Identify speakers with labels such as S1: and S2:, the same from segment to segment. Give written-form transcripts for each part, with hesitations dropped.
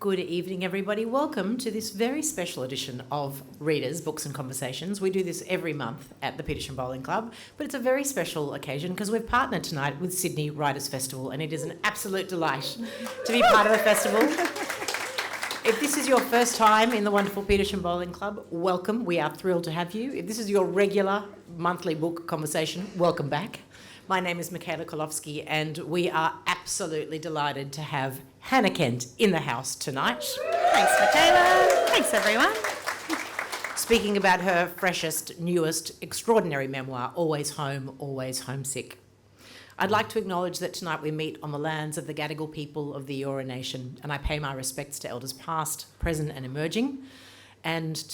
S1: Good evening, everybody. Welcome to this very special edition of Readers, Books and Conversations. We do this every month at the Petersham Bowling Club, but it's a very special occasion because we've partnered tonight with Sydney Writers Festival, and it is an absolute delight to be part of the festival. If this is your first time in the wonderful Petersham Bowling Club, welcome. We are thrilled to have you. If this is your regular monthly book conversation, welcome back. My name is Michaela Kalowski, and we are absolutely delighted to have Hannah Kent in the house tonight.
S2: Thanks, Michaela. Thanks, everyone.
S1: Speaking about her freshest, newest, extraordinary memoir, Always Home, Always Homesick. I'd like to acknowledge that tonight we meet on the lands of the Gadigal people of the Eora Nation, and I pay my respects to elders past, present and emerging, and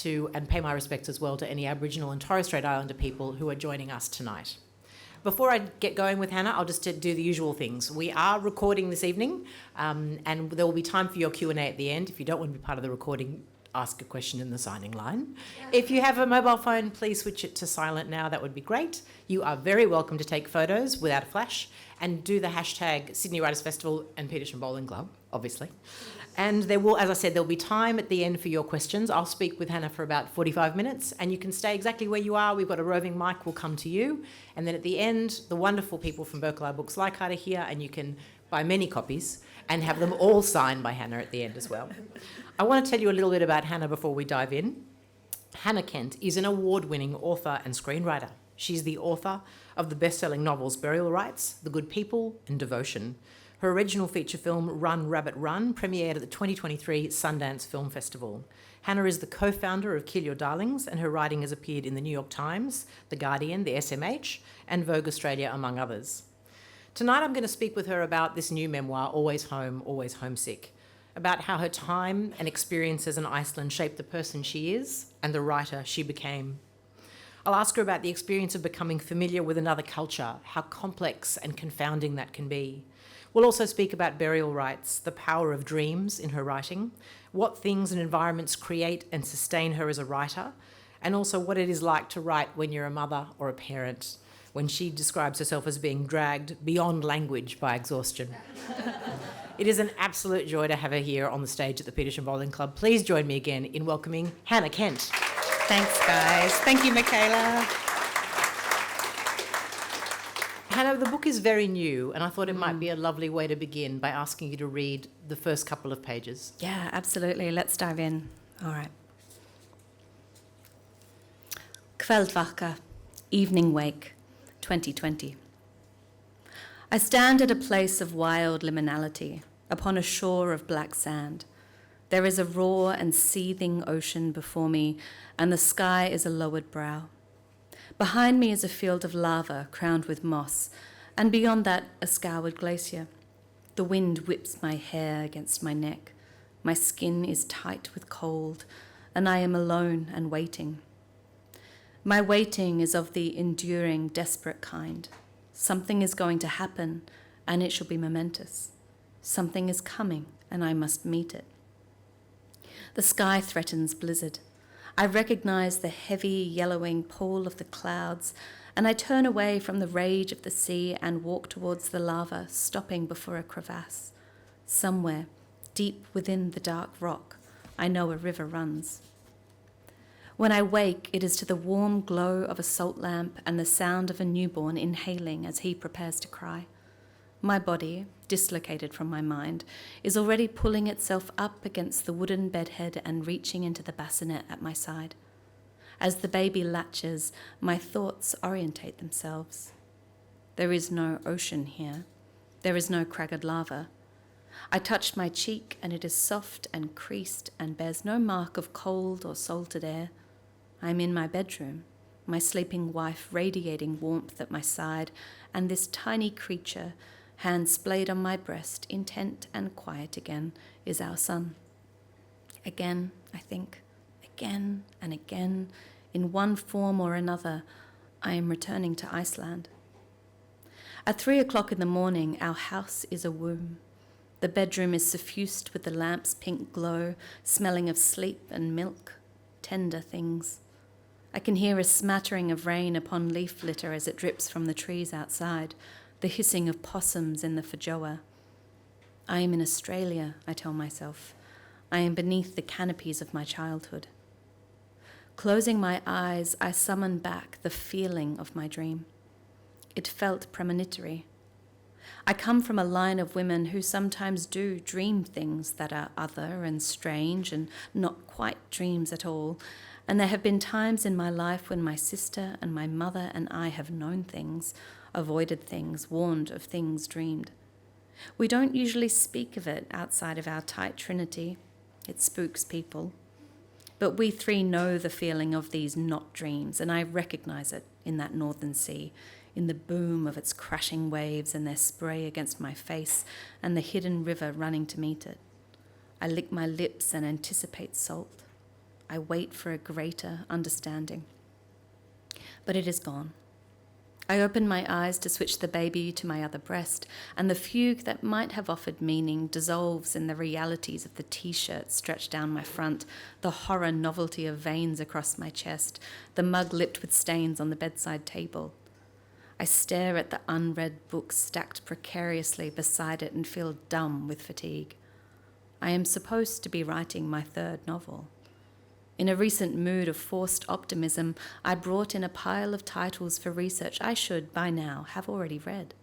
S1: pay my respects as well to any Aboriginal and Torres Strait Islander people who are joining us tonight. Before I get going with Hannah, I'll just do the usual things. We are recording this evening, and there will be time for your Q&A at the end. If you don't want to be part of the recording, ask a question in the signing line. If you have a mobile phone, please switch it to silent now. That would be great. You are very welcome to take photos without a flash and do the hashtag Sydney Writers Festival and Petersham Bowling Club, obviously. And there will, as I said, there'll be time at the end for your questions. I'll speak with Hannah for about 45 minutes, and you can stay exactly where you are. We've got a roving mic, will come to you. And then at the end, the wonderful people from Berkeley Books Leichhardt are here, and you can buy many copies and have them all signed by Hannah at the end as well. I want to tell you a little bit about Hannah before we dive in. Hannah Kent is an award-winning author and screenwriter. She's the author of the best-selling novels Burial Rites, The Good People, and Devotion. Her original feature film, Run, Rabbit, Run, premiered at the 2023 Sundance Film Festival. Hannah is the co-founder of Kill Your Darlings, and her writing has appeared in the New York Times, The Guardian, the SMH, and Vogue Australia, among others. Tonight I'm going to speak with her about this new memoir, Always Home, Always Homesick, about how her time and experiences in Iceland shaped the person she is and the writer she became. I'll ask her about the experience of becoming familiar with another culture, how complex and confounding that can be. We'll also speak about Burial Rites, the power of dreams in her writing, what things and environments create and sustain her as a writer, and also what it is like to write when you're a mother or a parent, when she describes herself as being dragged beyond language by exhaustion. It is an absolute joy to have her here on the stage at the Petersham Bowling Club. Please join me again in welcoming Hannah Kent.
S2: Thanks, guys. Thank you, Michaela.
S1: Hannah, the book is very new, and I thought it might be a lovely way to begin by asking you to read the first couple of pages.
S2: Yeah, absolutely. Let's dive in. All right. Keflavík, Evening Wake, 2020. I stand at a place of wild liminality, upon a shore of black sand. There is a raw and seething ocean before me, and the sky is a lowered brow. Behind me is a field of lava crowned with moss, and beyond that a scoured glacier. The wind whips my hair against my neck. My skin is tight with cold, and I am alone and waiting. My waiting is of the enduring, desperate kind. Something is going to happen, and it shall be momentous. Something is coming, and I must meet it. The sky threatens blizzard. I recognize the heavy, yellowing pall of the clouds, and I turn away from the rage of the sea and walk towards the lava, stopping before a crevasse. Somewhere, deep within the dark rock, I know a river runs. When I wake, it is to the warm glow of a salt lamp and the sound of a newborn inhaling as he prepares to cry. My body, dislocated from my mind, is already pulling itself up against the wooden bedhead and reaching into the bassinet at my side. As the baby latches, my thoughts orientate themselves. There is no ocean here. There is no cragged lava. I touch my cheek, and it is soft and creased and bears no mark of cold or salted air. I am in my bedroom, my sleeping wife radiating warmth at my side, and this tiny creature, hands splayed on my breast, intent and quiet again, is our son. Again, I think, again and again, in one form or another, I am returning to Iceland. At 3:00 in the morning, our house is a womb. The bedroom is suffused with the lamp's pink glow, smelling of sleep and milk, tender things. I can hear a smattering of rain upon leaf litter as it drips from the trees outside, the hissing of possums in the feijoa. I am in Australia, I tell myself. I am beneath the canopies of my childhood. Closing my eyes, I summon back the feeling of my dream. It felt premonitory. I come from a line of women who sometimes do dream things that are other and strange and not quite dreams at all, and there have been times in my life when my sister and my mother and I have known things, avoided things, warned of things dreamed. We don't usually speak of it outside of our tight trinity. It spooks people. But we three know the feeling of these not dreams, and I recognize it in that northern sea, in the boom of its crashing waves and their spray against my face and the hidden river running to meet it. I lick my lips and anticipate salt. I wait for a greater understanding. But it is gone. I open my eyes to switch the baby to my other breast, and the fugue that might have offered meaning dissolves in the realities of the T-shirt stretched down my front, the horror novelty of veins across my chest, the mug lipped with stains on the bedside table. I stare at the unread books stacked precariously beside it and feel dumb with fatigue. I am supposed to be writing my third novel. In a recent mood of forced optimism, I brought in a pile of titles for research I should, by now, have already read.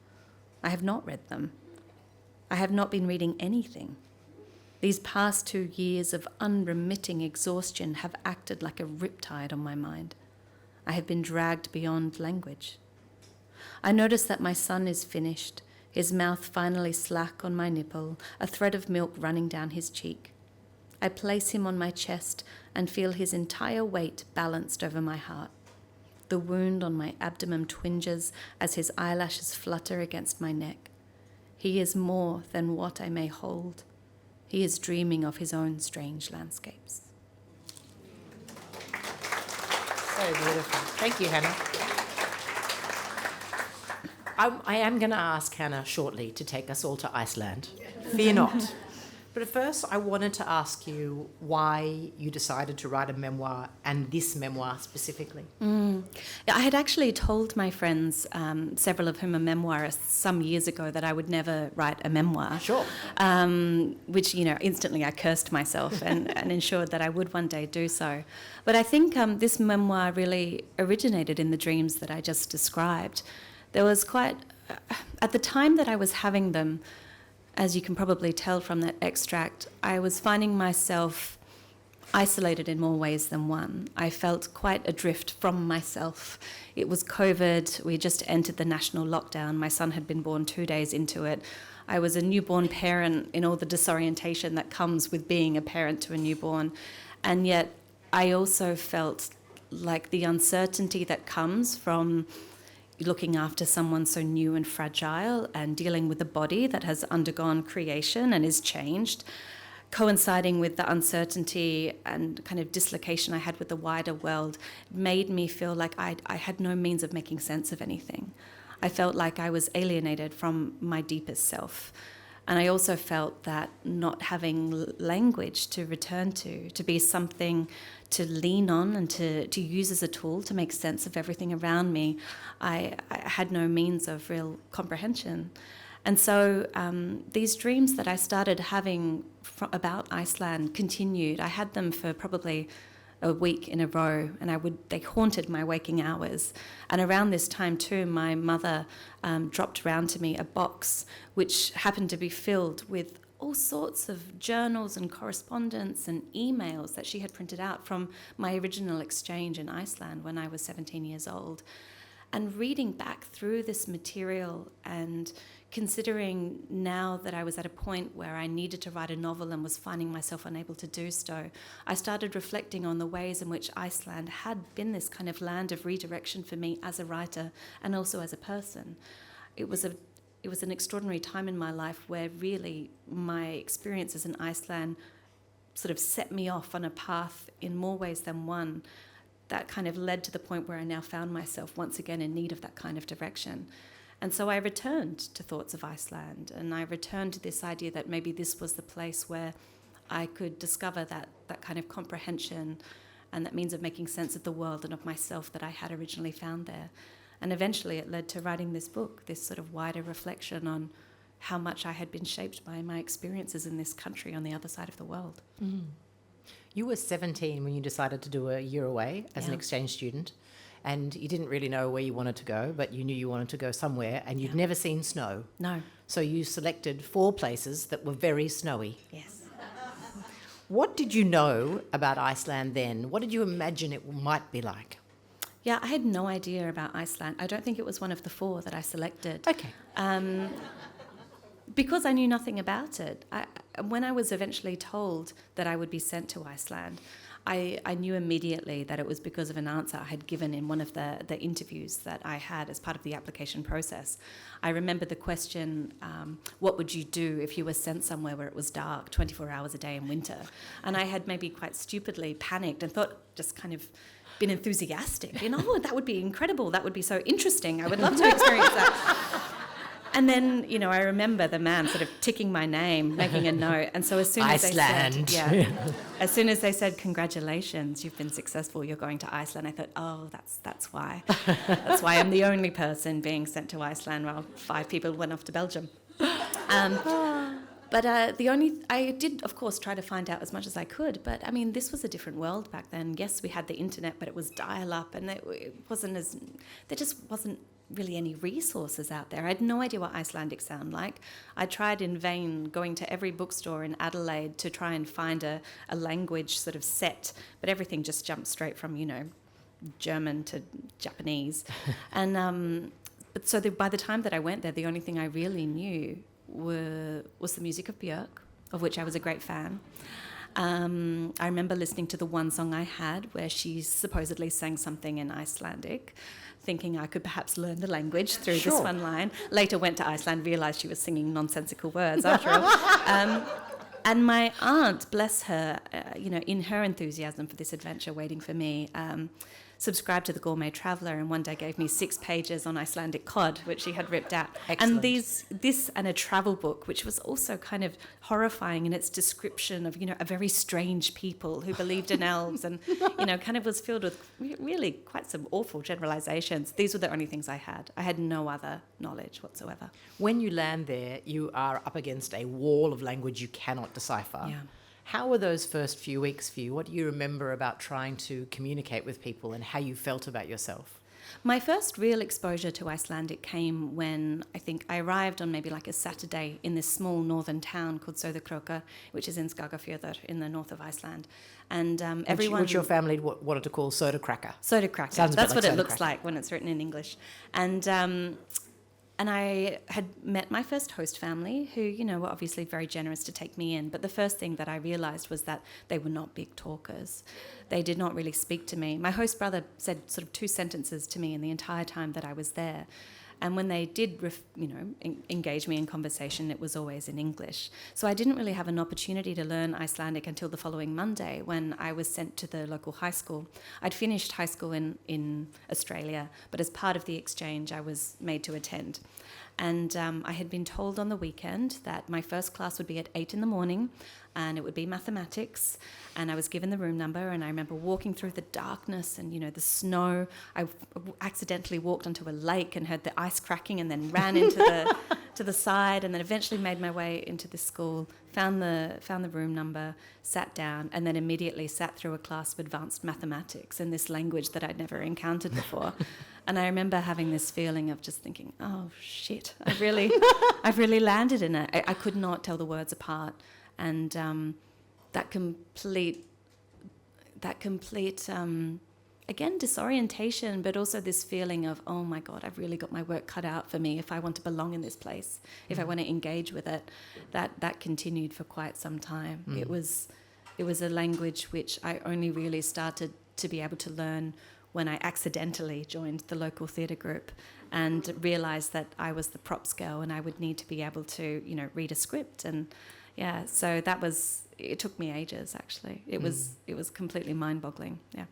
S2: I have not read them. I have not been reading anything. These past 2 years of unremitting exhaustion have acted like a riptide on my mind. I have been dragged beyond language. I notice that my son is finished, his mouth finally slack on my nipple, a thread of milk running down his cheek. I place him on my chest and feel his entire weight balanced over my heart. The wound on my abdomen twinges as his eyelashes flutter against my neck. He is more than what I may hold. He is dreaming of his own strange landscapes.
S1: So beautiful. Thank you, Hannah. I am going to ask Hannah shortly to take us all to Iceland. Fear not. But first, I wanted to ask you why you decided to write a memoir, and this memoir specifically.
S2: Yeah, I had actually told my friends, several of whom are memoirists, some years ago that I would never write a memoir.
S1: Sure.
S2: Which, instantly I cursed myself and ensured that I would one day do so. But I think this memoir really originated in the dreams that I just described. There was at the time that I was having them, as you can probably tell from that extract, I was finding myself isolated in more ways than one. I felt quite adrift from myself. It was COVID. We just entered the national lockdown. My son had been born 2 days into it. I was a newborn parent in all the disorientation that comes with being a parent to a newborn. And yet I also felt like the uncertainty that comes from looking after someone so new and fragile and dealing with a body that has undergone creation and is changed, coinciding with the uncertainty and kind of dislocation I had with the wider world, made me feel like I had no means of making sense of anything. I felt like I was alienated from my deepest self. And I also felt that not having language to return to be something to lean on and to use as a tool to make sense of everything around me, I had no means of real comprehension. And so these dreams that I started having about Iceland continued. I had them for probably a week in a row, and they haunted my waking hours. And around this time too, my mother dropped around to me a box which happened to be filled with all sorts of journals and correspondence and emails that she had printed out from my original exchange in Iceland when I was 17 years old. And reading back through this material and considering now that I was at a point where I needed to write a novel and was finding myself unable to do so, I started reflecting on the ways in which Iceland had been this kind of land of redirection for me as a writer and also as a person. It was an extraordinary time in my life where really my experiences in Iceland sort of set me off on a path in more ways than one that kind of led to the point where I now found myself once again in need of that kind of direction. And so I returned to thoughts of Iceland, and I returned to this idea that maybe this was the place where I could discover that kind of comprehension and that means of making sense of the world and of myself that I had originally found there. And eventually it led to writing this book, this sort of wider reflection on how much I had been shaped by my experiences in this country on the other side of the world.
S1: You were 17 when you decided to do a year away as an exchange student, and you didn't really know where you wanted to go, but you knew you wanted to go somewhere, and you'd never seen snow.
S2: No.
S1: So you selected 4 places that were very snowy.
S2: Yes.
S1: What did you know about Iceland then? What did you imagine it might be like?
S2: Yeah, I had no idea about Iceland. I don't think it was one of the 4 that I selected.
S1: Okay.
S2: Because I knew nothing about it. When I was eventually told that I would be sent to Iceland, I knew immediately that it was because of an answer I had given in one of the interviews that I had as part of the application process. I remember the question, what would you do if you were sent somewhere where it was dark 24 hours a day in winter? And I had maybe quite stupidly panicked and thought, just kind of been enthusiastic. Oh, that would be incredible. That would be so interesting. I would love to experience that. And then, I remember the man sort of ticking my name, making a note. And so as soon as
S1: Iceland.
S2: they said, as soon as they said, congratulations, you've been successful, you're going to Iceland, I thought, oh, that's why. That's why I'm the only person being sent to Iceland while 5 people went off to Belgium. But I did, of course, try to find out as much as I could. But, this was a different world back then. Yes, we had the internet, but it was dial-up, and there just wasn't really any resources out there. I had no idea what Icelandic sound like. I tried in vain going to every bookstore in Adelaide to try and find a language sort of set, but everything just jumped straight from, German to Japanese. And by the time that I went there, the only thing I really knew was the music of Björk, of which I was a great fan. I remember listening to the one song I had where she supposedly sang something in Icelandic, thinking I could perhaps learn the language through this one line. Later went to Iceland, realised she was singing nonsensical words after all. And my aunt, bless her, in her enthusiasm for this adventure waiting for me, subscribed to the Gourmet Traveller and one day gave me 6 pages on Icelandic cod, which she had ripped out.
S1: Excellent.
S2: And this and a travel book, which was also kind of horrifying in its description of, a very strange people who believed in elves and, kind of was filled with really quite some awful generalisations. These were the only things I had. I had no other knowledge whatsoever.
S1: When you land there, you are up against a wall of language you cannot decipher.
S2: Yeah.
S1: How were those first few weeks for you? What do you remember about trying to communicate with people and how you felt about yourself?
S2: My first real exposure to Icelandic came when I think I arrived on maybe like a Saturday in this small northern town called Söderkróka, which is in Skagafjörður in the north of Iceland. And everyone...
S1: Which your family wanted to call soda cracker.
S2: Soda cracker.
S1: Sounds
S2: That's what it
S1: soda
S2: looks
S1: cracker.
S2: like when it's written in English. And I had met my first host family who, were obviously very generous to take me in. But the first thing that I realised was that they were not big talkers. They did not really speak to me. My host brother said sort of 2 sentences to me in the entire time that I was there. And when they did, engage me in conversation, it was always in English. So I didn't really have an opportunity to learn Icelandic until the following Monday when I was sent to the local high school. I'd finished high school in Australia, but as part of the exchange, I was made to attend. And I had been told on the weekend that my first class would be at 8 in the morning and it would be mathematics. And I was given the room number and I remember walking through the darkness and, the snow. I accidentally walked onto a lake and heard the ice cracking and then ran into to the side and then eventually made my way into the school, found the room number, sat down and then immediately sat through a class of advanced mathematics in this language that I'd never encountered before. And I remember having this feeling of just thinking, oh, shit, I've really landed in it. I could not tell the words apart. And that complete, again, disorientation, but also this feeling of, oh, my God, I've really got my work cut out for me if I want to belong in this place, if I want to engage with it. That continued for quite some time. It was a language which I only really started to be able to learn when I accidentally joined the local theatre group and realised that I was the props girl and I would need to be able to, read a script. And yeah, so it took me ages, actually. It was completely mind-boggling, yeah.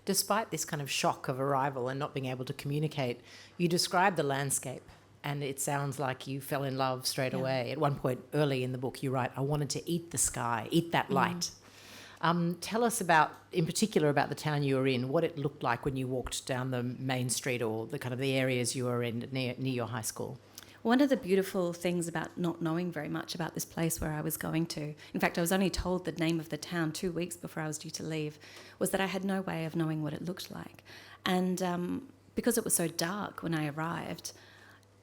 S1: Despite this kind of shock of arrival and not being able to communicate, you described the landscape and it sounds like you fell in love straight away. At one point early in the book, you write, I wanted to eat the sky, eat that light. Tell us in particular about the town you were in, what it looked like when you walked down the main street or the kind of the areas you were in near your high school.
S2: One of the beautiful things about not knowing very much about this place where I was going to, in fact, I was only told the name of the town 2 weeks before I was due to leave, was that I had no way of knowing what it looked like. And because it was so dark when I arrived,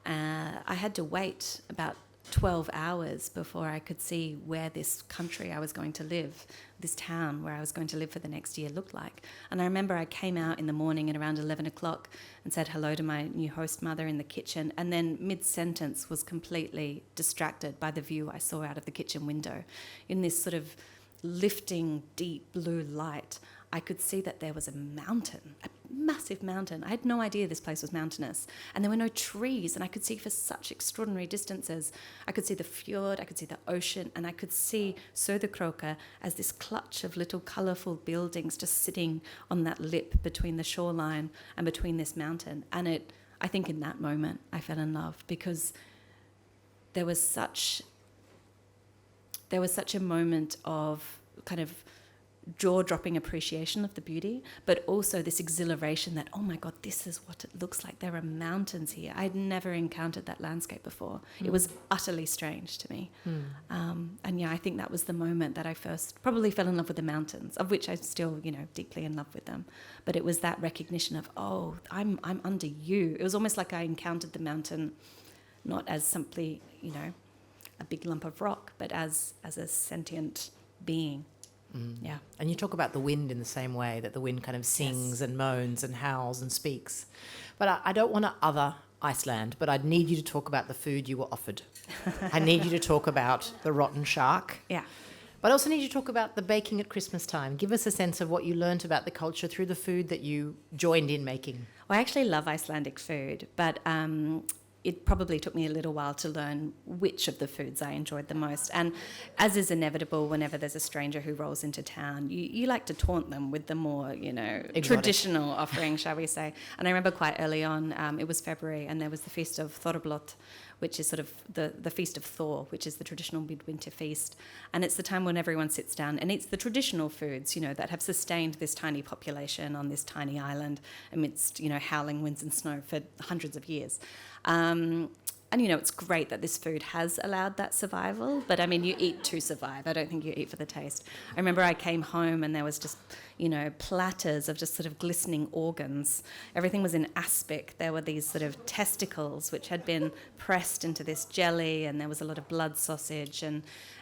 S2: I had to wait about 12 hours before I could see where this country I was going to live, this town where I was going to live for the next year looked like. And I remember I came out in the morning at around 11 o'clock and said hello to my new host mother in the kitchen, and then mid-sentence was completely distracted by the view I saw out of the kitchen window. In this sort of lifting, deep blue light, I could see that there was a mountain, a massive mountain. I had no idea this place was mountainous. And there were no trees, and I could see for such extraordinary distances. I could see the fjord, I could see the ocean, and I could see Söderkróka as this clutch of little colourful buildings just sitting on that lip between the shoreline and between this mountain. And I think in that moment I fell in love, because there was such a moment of kind of jaw-dropping appreciation of the beauty, but also this exhilaration that, oh my God, this is what it looks like. There are mountains here. I'd never encountered that landscape before. It was utterly strange to me. And yeah, I think that was the moment that I first probably fell in love with the mountains, of which I'm still, deeply in love with them. But it was that recognition of, oh, I'm under you. It was almost like I encountered the mountain not as simply, a big lump of rock, but as a sentient being. Yeah.
S1: And you talk about the wind in the same way, that the wind kind of sings and moans and howls and speaks. But I don't want to other Iceland, but I'd need you to talk about the food you were offered. I need you to talk about the rotten shark.
S2: Yeah.
S1: But I also need you to talk about the baking at Christmas time. Give us a sense of what you learnt about the culture through the food that you joined in making.
S2: Well, I actually love Icelandic food, but it probably took me a little while to learn which of the foods I enjoyed the most. And as is inevitable whenever there's a stranger who rolls into town, you like to taunt them with the more, traditional offering, shall we say. And I remember quite early on, it was February, and there was the feast of Thorblot, which is sort of the feast of Thor, which is the traditional midwinter feast. And it's the time when everyone sits down and eats the traditional foods, that have sustained this tiny population on this tiny island amidst, howling winds and snow for hundreds of years. And it's great that this food has allowed that survival, but you eat to survive. I don't think you eat for the taste. I remember I came home and there was just, platters of just sort of glistening organs. Everything was in aspic. There were these sort of testicles which had been pressed into this jelly, and there was a lot of blood sausage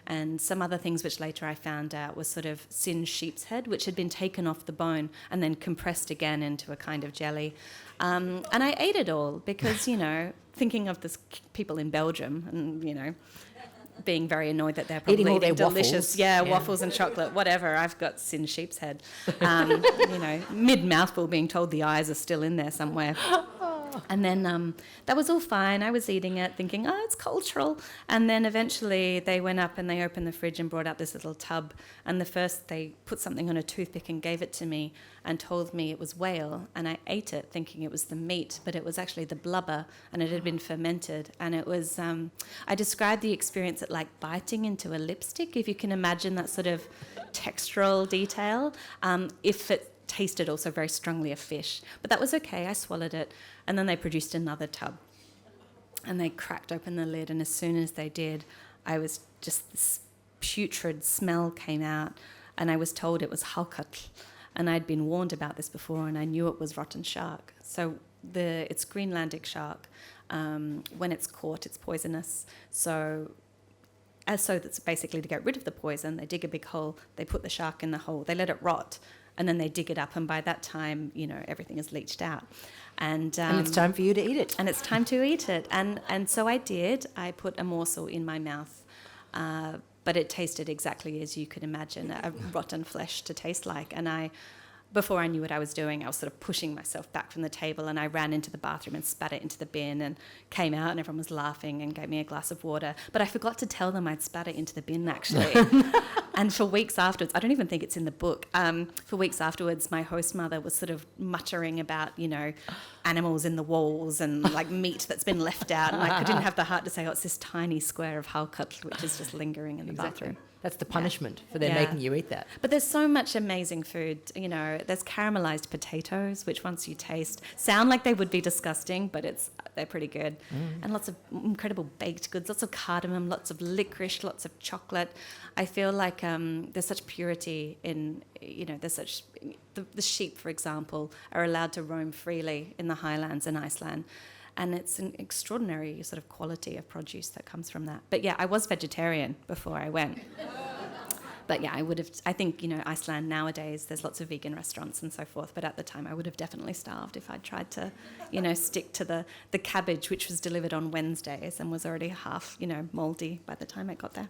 S2: and some other things which later I found out was sort of singed sheep's head, which had been taken off the bone and then compressed again into a kind of jelly. And I ate it all because, thinking of the people in Belgium and, being very annoyed that they're probably eating delicious waffles and chocolate, whatever. I've got singed sheep's head. Mid-mouthful being told the eyes are still in there somewhere. And then that was all fine. I was eating it thinking, oh, it's cultural. And then eventually they went up and they opened the fridge and brought out this little tub. And they put something on a toothpick and gave it to me and told me it was whale. And I ate it thinking it was the meat, but it was actually the blubber, and it had been fermented. And it was, I described the experience at like biting into a lipstick, if you can imagine that sort of textural detail. If it tasted also very strongly of fish, but that was okay. I swallowed it, and then they produced another tub and they cracked open the lid, and as soon as they did, I was just, this putrid smell came out, and I was told it was halkatl, and I'd been warned about this before, and I knew it was rotten shark. So it's Greenlandic shark. When it's caught, it's poisonous. So that's basically to get rid of the poison, they dig a big hole, they put the shark in the hole, they let it rot, and then they dig it up, and by that time, everything is leached out. And
S1: it's time for you to eat it.
S2: And it's time to eat it. And so I did. I put a morsel in my mouth, but it tasted exactly as you could imagine a rotten flesh to taste like. And before I knew what I was doing, I was sort of pushing myself back from the table, and I ran into the bathroom and spat it into the bin and came out, and everyone was laughing and gave me a glass of water. But I forgot to tell them I'd spat it into the bin, actually. And for weeks afterwards, I don't even think it's in the book, for weeks afterwards, my host mother was sort of muttering about, animals in the walls and like meat that's been left out. And I didn't have the heart to say, oh, it's this tiny square of halkatl, which is just lingering in the bathroom.
S1: That's the punishment for them
S2: Yeah.
S1: making you eat that.
S2: But there's so much amazing food, there's caramelized potatoes, which once you taste, sound like they would be disgusting, but they're pretty good. And lots of incredible baked goods, lots of cardamom, lots of licorice, lots of chocolate. I feel like there's such purity in, there's such, the sheep, for example, are allowed to roam freely in the highlands in Iceland. And it's an extraordinary sort of quality of produce that comes from that. But yeah, I was vegetarian before I went. But yeah, I think, Iceland nowadays, there's lots of vegan restaurants and so forth. But at the time, I would have definitely starved if I'd tried to, stick to the cabbage, which was delivered on Wednesdays and was already half, mouldy by the time I got there.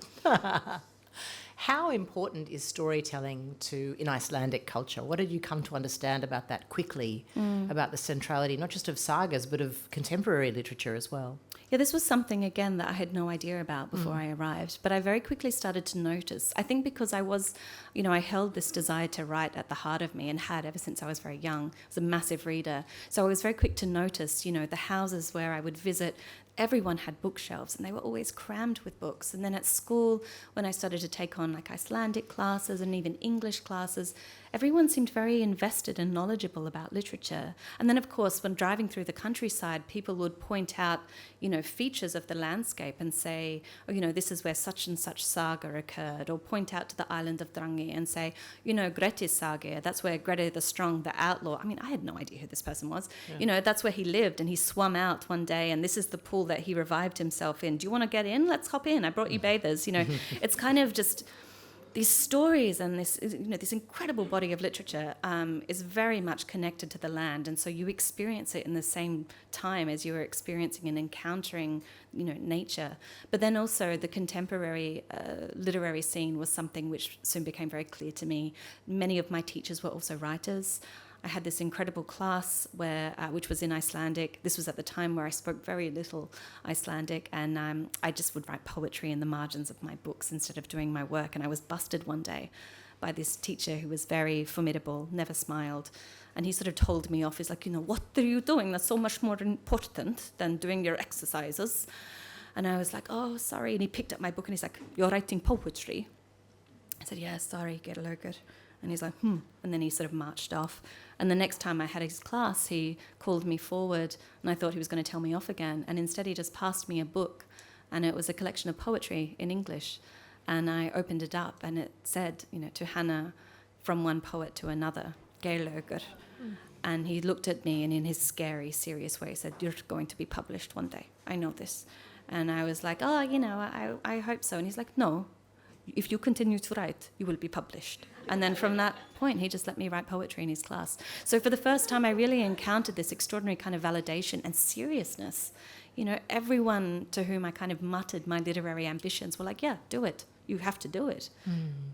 S1: How important is storytelling in Icelandic culture? What did you come to understand about that quickly, about the centrality, not just of sagas, but of contemporary literature as well?
S2: Yeah, this was something, again, that I had no idea about before I arrived, but I very quickly started to notice. I think because I was, I held this desire to write at the heart of me and had ever since I was very young. I was a massive reader. So I was very quick to notice, the houses where I would visit, everyone had bookshelves and they were always crammed with books. And then at school, when I started to take on like Icelandic classes and even English classes, everyone seemed very invested and knowledgeable about literature. And then, of course, when driving through the countryside, people would point out, features of the landscape and say, this is where such and such saga occurred, or point out to the island of Drangi and say, Gretti's saga, that's where Grettir the Strong, the outlaw, I had no idea who this person was. Yeah. That's where he lived, and he swam out one day, and this is the pool that he revived himself in. Do you want to get in? Let's hop in. I brought you bathers. It's kind of just these stories and this incredible body of literature is very much connected to the land, and so you experience it in the same time as you are experiencing and encountering, nature. But then also the contemporary literary scene was something which soon became very clear to me. Many of my teachers were also writers. I had this incredible class which was in Icelandic. This was at the time where I spoke very little Icelandic, and I just would write poetry in the margins of my books instead of doing my work. And I was busted one day by this teacher who was very formidable, never smiled. And he sort of told me off. He's like, what are you doing? That's so much more important than doing your exercises. And I was like, oh, sorry. And he picked up my book and he's like, you're writing poetry? I said, yeah, sorry, Gerlaugur. And he's like, And then he sort of marched off. And the next time I had his class, he called me forward, and I thought he was going to tell me off again. And instead, he just passed me a book, and it was a collection of poetry in English. And I opened it up, and it said, to Hannah, from one poet to another, Gerlaugur. And he looked at me, and in his scary, serious way, said, you're going to be published one day. I know this. And I was like, I hope so. And he's like, no. If you continue to write, you will be published. And then from that point, he just let me write poetry in his class. So for the first time, I really encountered this extraordinary kind of validation and seriousness. Everyone to whom I kind of muttered my literary ambitions were like, yeah, do it. You have to do it.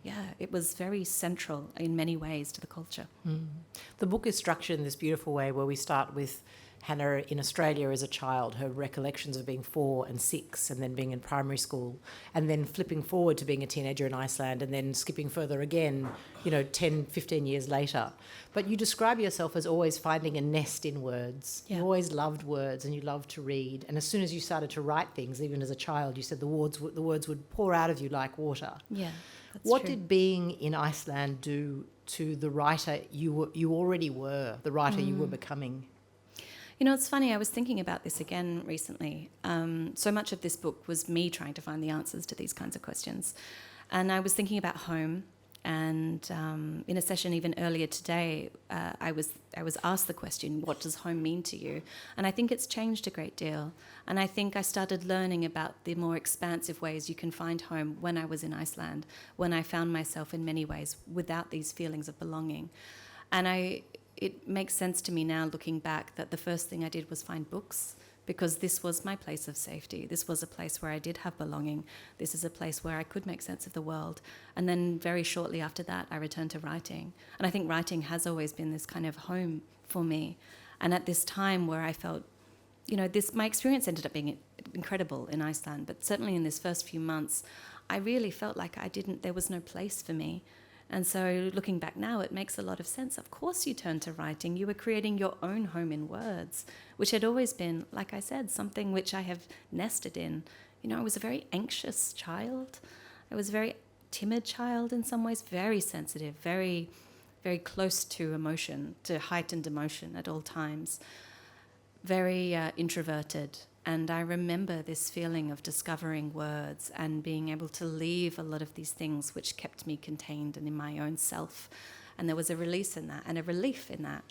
S2: Yeah, it was very central in many ways to the culture.
S1: The book is structured in this beautiful way where we start with Hannah in Australia as a child, her recollections of being 4 and 6 and then being in primary school, and then flipping forward to being a teenager in Iceland, and then skipping further again, 10, 15 years later. But you describe yourself as always finding a nest in words. Yeah. You always loved words and you loved to read. And as soon as you started to write things, even as a child, you said the words would pour out of you like water.
S2: Yeah, that's
S1: What
S2: true.
S1: did being in Iceland do to the writer you already were, the writer you were becoming?
S2: It's funny, I was thinking about this again recently. So much of this book was me trying to find the answers to these kinds of questions. And I was thinking about home, and in a session even earlier today, I was asked the question, what does home mean to you? And I think it's changed a great deal. And I think I started learning about the more expansive ways you can find home when I was in Iceland, when I found myself in many ways without these feelings of belonging. And it makes sense to me now, looking back, that the first thing I did was find books, because this was my place of safety. This was a place where I did have belonging. This is a place where I could make sense of the world. And then very shortly after that, I returned to writing. And I think writing has always been this kind of home for me. And at this time where I felt, my experience ended up being incredible in Iceland, but certainly in this first few months, I really felt like there was no place for me. And so looking back now, it makes a lot of sense. Of course you turned to writing. You were creating your own home in words, which had always been, like I said, something which I have nested in. I was a very anxious child. I was very timid child in some ways, very sensitive, very, very close to emotion, to heightened emotion at all times, very introverted. And I remember this feeling of discovering words and being able to leave a lot of these things which kept me contained and in my own self. And there was a release in that and a relief in that.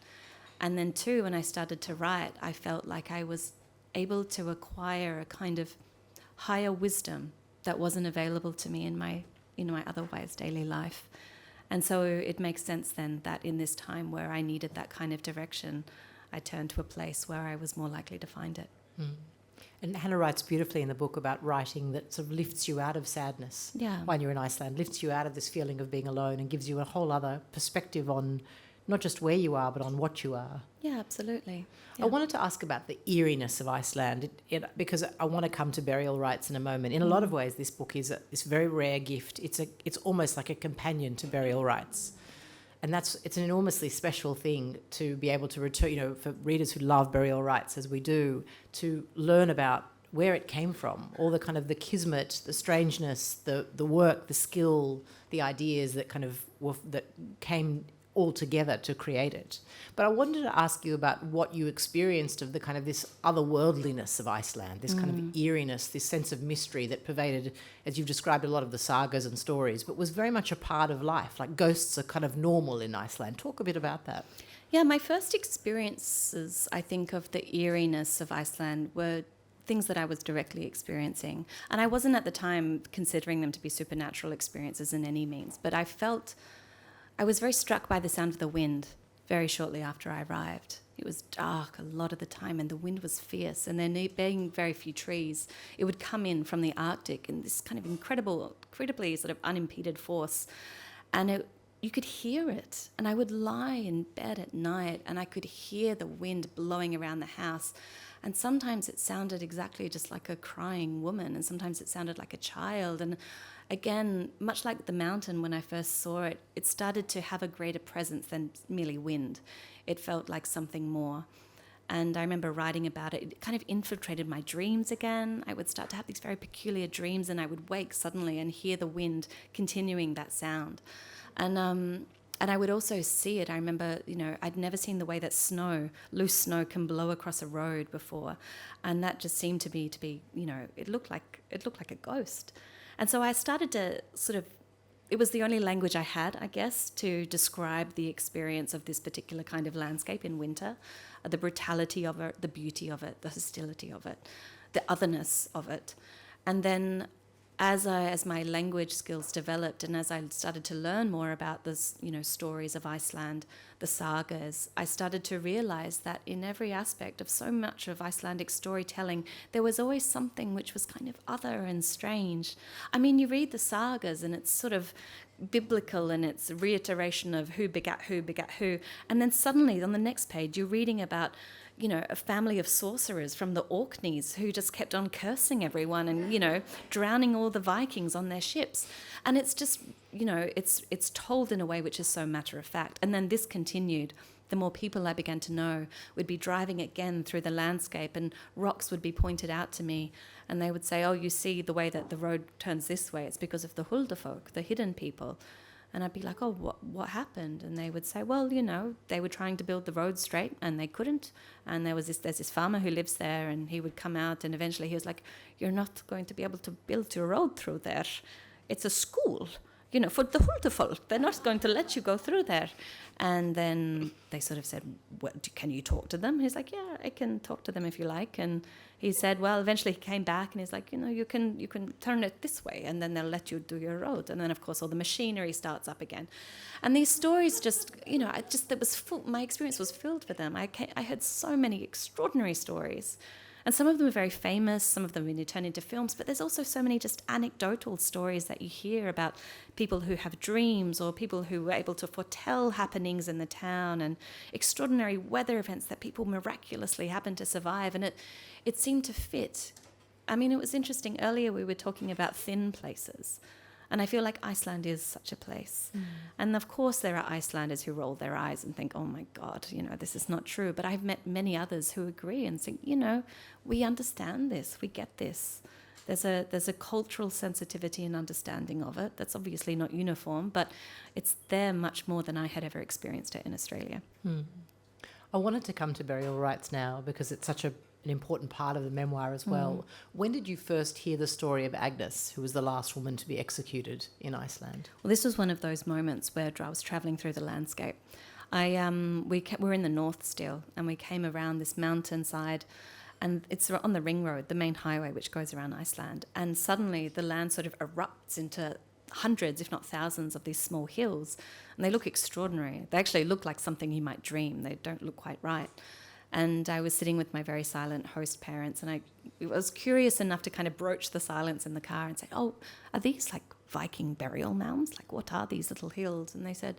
S2: And then too, when I started to write, I felt like I was able to acquire a kind of higher wisdom that wasn't available to me in my otherwise daily life. And so it makes sense then that in this time where I needed that kind of direction, I turned to a place where I was more likely to find it.
S1: Mm. And Hannah writes beautifully in the book about writing that sort of lifts you out of sadness while you're in Iceland, lifts you out of this feeling of being alone and gives you a whole other perspective on not just where you are, but on what you are.
S2: Yeah, absolutely. Yeah.
S1: I wanted to ask about the eeriness of Iceland because I want to come to Burial Rites in a moment. In a lot of ways, this book is this very rare gift. It's almost like a companion to Burial Rites. And it's an enormously special thing to be able to return, for readers who love Burial Rites, as we do, to learn about where it came from, all the kind of the kismet, the strangeness, the work, the skill, the ideas that that came all together to create it. But I wanted to ask you about what you experienced of the kind of this otherworldliness of Iceland, this kind of eeriness, this sense of mystery that pervaded, as you've described, a lot of the sagas and stories, but was very much a part of life. Like ghosts are kind of normal in Iceland. Talk a bit about that.
S2: Yeah, my first experiences, I think, of the eeriness of Iceland were things that I was directly experiencing. And I wasn't at the time considering them to be supernatural experiences in any means, but I was very struck by the sound of the wind very shortly after I arrived. It was dark a lot of the time and the wind was fierce, and there being very few trees, it would come in from the Arctic in this kind of incredibly sort of unimpeded force. And you could hear it. And I would lie in bed at night and I could hear the wind blowing around the house. And sometimes it sounded exactly just like a crying woman, and sometimes it sounded like a child. And again, much like the mountain when I first saw it, it started to have a greater presence than merely wind. It felt like something more. And I remember writing about it. It kind of infiltrated my dreams again. I would start to have these very peculiar dreams, and I would wake suddenly and hear the wind continuing that sound. And I would also see it. I remember, I'd never seen the way that loose snow can blow across a road before. And that just seemed to be, it looked like a ghost. And so I started to it was the only language I had, I guess, to describe the experience of this particular kind of landscape in winter, the brutality of it, the beauty of it, the hostility of it, the otherness of it. And then as my language skills developed and as I started to learn more about the stories of Iceland, the sagas, I started to realize that in every aspect of so much of Icelandic storytelling, there was always something which was kind of other and strange. I mean, you read the sagas and it's sort of biblical and it's a reiteration of who begat who, and then suddenly on the next page you're reading about a family of sorcerers from the Orkneys who just kept on cursing everyone and, drowning all the Vikings on their ships. And it's just, it's told in a way which is so matter of fact. And then this continued. The more people I began to know would be driving again through the landscape, and rocks would be pointed out to me, and they would say, oh, you see the way that the road turns this way, it's because of the Huldafolk, the hidden people. And I'd be like, oh, what happened? And they would say, well, they were trying to build the road straight and they couldn't. And there's this farmer who lives there, and he would come out and eventually he was like, you're not going to be able to build your road through there. It's a school, for the Huldafolk. They're not going to let you go through there. And then they sort of said, can you talk to them? He's like, yeah, I can talk to them if you like. And he said, well, eventually he came back and he's like, you can turn it this way and then they'll let you do your road. And then, of course, all the machinery starts up again. And these stories my experience was filled with them. I heard so many extraordinary stories. And some of them are very famous, some of them really turn into films, but there's also so many just anecdotal stories that you hear about people who have dreams or people who were able to foretell happenings in the town and extraordinary weather events that people miraculously happened to survive. And it seemed to fit. I mean, it was interesting. Earlier we were talking about thin places. And I feel like Iceland is such a place. Mm. And of course there are Icelanders who roll their eyes and think, oh my God, this is not true. But I've met many others who agree and think, we understand this, we get this. There's a cultural sensitivity and understanding of it that's obviously not uniform, but it's there much more than I had ever experienced it in Australia.
S1: I wanted to come to Burial Rites now because it's such an important part of the memoir as well. When did you first hear the story of Agnes, who was the last woman to be executed in Iceland?
S2: Well, this was one of those moments where I was travelling through the landscape. We're in the north still, and we came around this mountainside, and it's on the ring road, the main highway which goes around Iceland, and suddenly the land sort of erupts into hundreds, if not thousands, of these small hills, and they look extraordinary. They actually look like something you might dream. They don't look quite right. And I was sitting with my very silent host parents, and I was curious enough to kind of broach the silence in the car and say, "Oh, are these like Viking burial mounds? Like, what are these little hills?" And they said,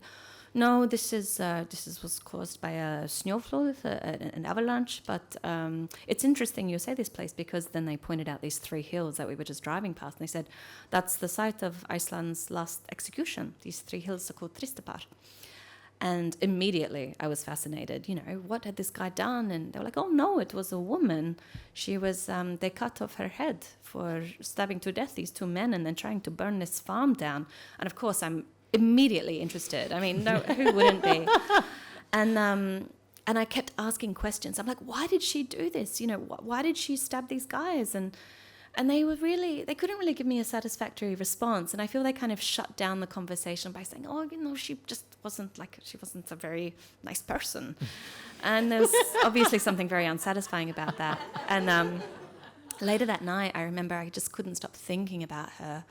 S2: "No, this was caused by a snöflóð, an avalanche. But it's interesting you say this place, because then they pointed out these 3 hills that we were just driving past, and they said that's the site of Iceland's last execution. These 3 hills are called Tristapar." And immediately I was fascinated. What had this guy done? And they were like, "Oh no, it was a woman. She was. They cut off her head for stabbing to death these 2 men and then trying to burn this farm down." And of course, I'm immediately interested. I mean, no, who wouldn't be? And I kept asking questions. I'm like, why did she do this? Why did she stab these guys? And they couldn't really give me a satisfactory response. And I feel they kind of shut down the conversation by saying, "Oh, she just she wasn't a very nice person." And there's obviously something very unsatisfying about that. And later that night, I remember I just couldn't stop thinking about her.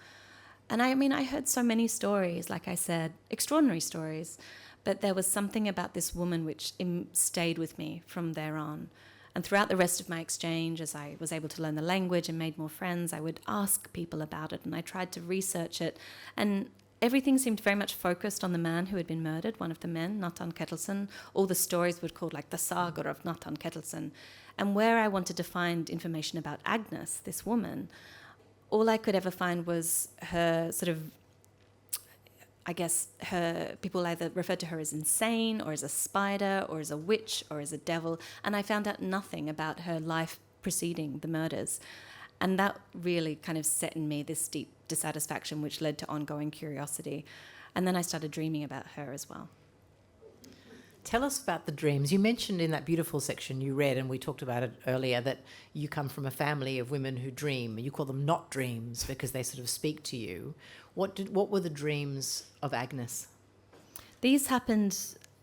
S2: And I heard so many stories, like I said, extraordinary stories, but there was something about this woman which stayed with me from there on. And throughout the rest of my exchange, as I was able to learn the language and made more friends, I would ask people about it, and I tried to research it. And everything seemed very much focused on the man who had been murdered, one of the men, Nathan Ketilsson. All the stories were called like the saga of Nathan Ketilsson. And where I wanted to find information about Agnes, this woman, all I could ever find was her sort of, people either referred to her as insane or as a spider or as a witch or as a devil. And I found out nothing about her life preceding the murders. And that really kind of set in me this deep dissatisfaction, which led to ongoing curiosity. And then I started dreaming about her as well.
S1: Tell us about the dreams. You mentioned in that beautiful section you read, and we talked about it earlier, that you come from a family of women who dream. You call them not dreams because they sort of speak to you. What were the dreams of Agnes?
S2: These happened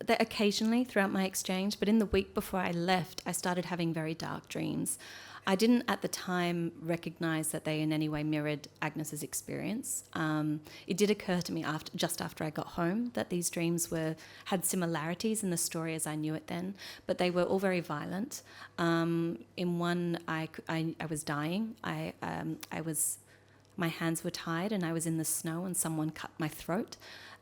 S2: occasionally throughout my exchange, but in the week before I left, I started having very dark dreams. I didn't at the time recognize that they in any way mirrored Agnes's experience. It did occur to me just after I got home that these dreams had similarities in the story as I knew it then, but they were all very violent. In one, I was dying. My hands were tied and I was in the snow and someone cut my throat.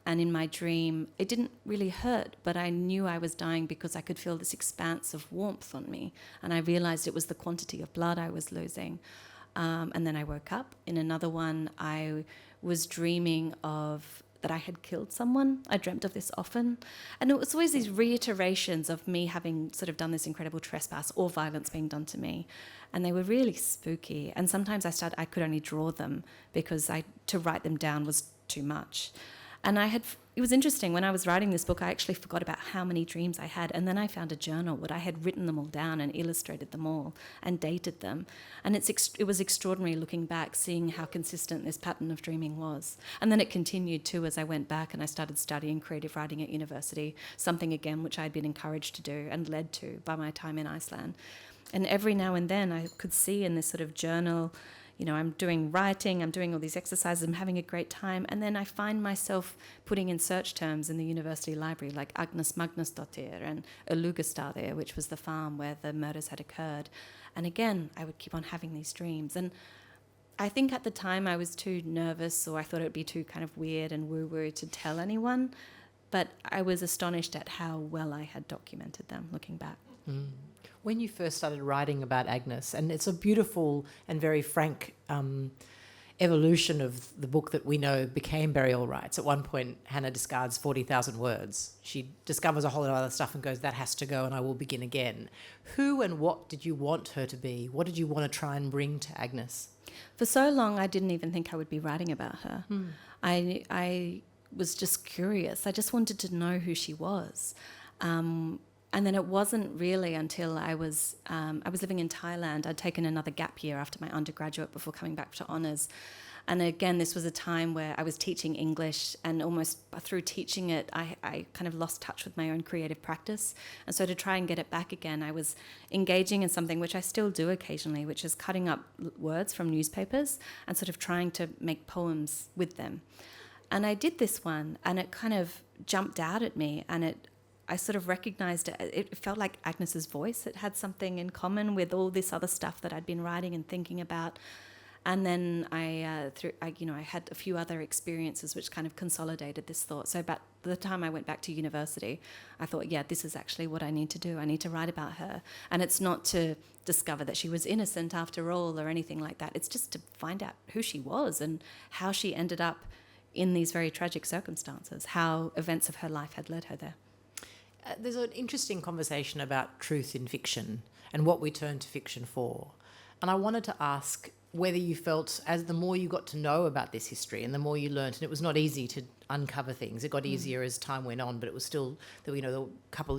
S2: And in my dream, it didn't really hurt, but I knew I was dying because I could feel this expanse of warmth on me. And I realized it was the quantity of blood I was losing. And then I woke up. In another one, I was dreaming that I had killed someone. I dreamt of this often. And it was always these reiterations of me having sort of done this incredible trespass or violence being done to me. And they were really spooky. And sometimes I could only draw them because to write them down was too much. And it was interesting, when I was writing this book, I actually forgot about how many dreams I had. And then I found a journal where I had written them all down and illustrated them all and dated them. And it was extraordinary looking back, seeing how consistent this pattern of dreaming was. And then it continued too as I went back and I started studying creative writing at university, something again which I'd been encouraged to do and led to by my time in Iceland. And every now and then I could see in this sort of journal, I'm doing writing, I'm doing all these exercises, I'm having a great time, and then I find myself putting in search terms in the university library, like Agnes Magnusdóttir and Ulugastaðir, which was the farm where the murders had occurred. And again, I would keep on having these dreams. And I think at the time I was too nervous, or I thought it would be too kind of weird and woo-woo to tell anyone, but I was astonished at how well I had documented them, looking back.
S1: When you first started writing about Agnes, and it's a beautiful and very frank evolution of the book that we know became Burial Rites. At one point, Hannah discards 40,000 words. She discovers a whole lot of other stuff and goes, that has to go and I will begin again. Who and what did you want her to be? What did you want to try and bring to Agnes?
S2: For so long, I didn't even think I would be writing about her. I was just curious. I just wanted to know who she was. And then it wasn't really until I was living in Thailand. I'd taken another gap year after my undergraduate before coming back to honours. And again, this was a time where I was teaching English, and almost through teaching it, I kind of lost touch with my own creative practice. And so to try and get it back again, I was engaging in something which I still do occasionally, which is cutting up words from newspapers and sort of trying to make poems with them. And I did this one, and it kind of jumped out at me, and I sort of recognised it. It felt like Agnes's voice. It had something in common with all this other stuff that I'd been writing and thinking about. And then I had a few other experiences which kind of consolidated this thought. So about the time I went back to university, I thought, yeah, this is actually what I need to do. I need to write about her. And it's not to discover that she was innocent after all or anything like that. It's just to find out who she was and how she ended up in these very tragic circumstances, how events of her life had led her there.
S1: There's an interesting conversation about truth in fiction and what we turn to fiction for. And I wanted to ask whether you felt, as the more you got to know about this history and the more you learnt, and it was not easy to uncover things. It got easier as time went on, but it was still, there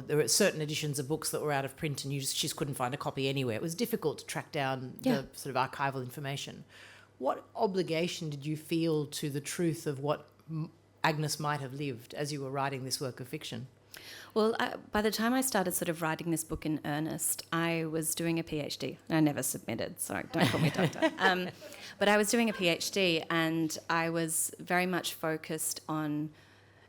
S1: were certain editions of books that were out of print and you just couldn't find a copy anywhere. It was difficult to track down the sort of archival information. What obligation did you feel to the truth of what Agnes might have lived as you were writing this work of fiction?
S2: Well, by the time I started sort of writing this book in earnest, I was doing a PhD. I never submitted, sorry, don't call me doctor. But I was doing a PhD, and I was very much focused on,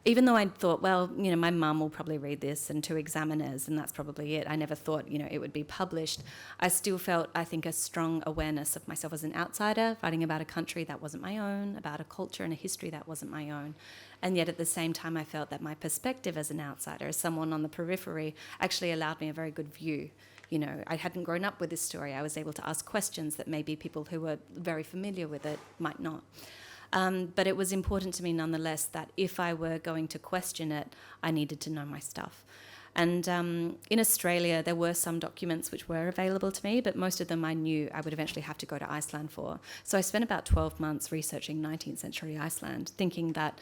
S2: even though I thought, well, my mum will probably read this and 2 examiners, and that's probably it. I never thought, it would be published. I still felt, I think, a strong awareness of myself as an outsider, writing about a country that wasn't my own, about a culture and a history that wasn't my own. And yet at the same time, I felt that my perspective as an outsider, as someone on the periphery, actually allowed me a very good view. I hadn't grown up with this story. I was able to ask questions that maybe people who were very familiar with it might not. But it was important to me nonetheless that if I were going to question it, I needed to know my stuff. And in Australia, there were some documents which were available to me, but most of them I knew I would eventually have to go to Iceland for. So I spent about 12 months researching 19th century Iceland, thinking that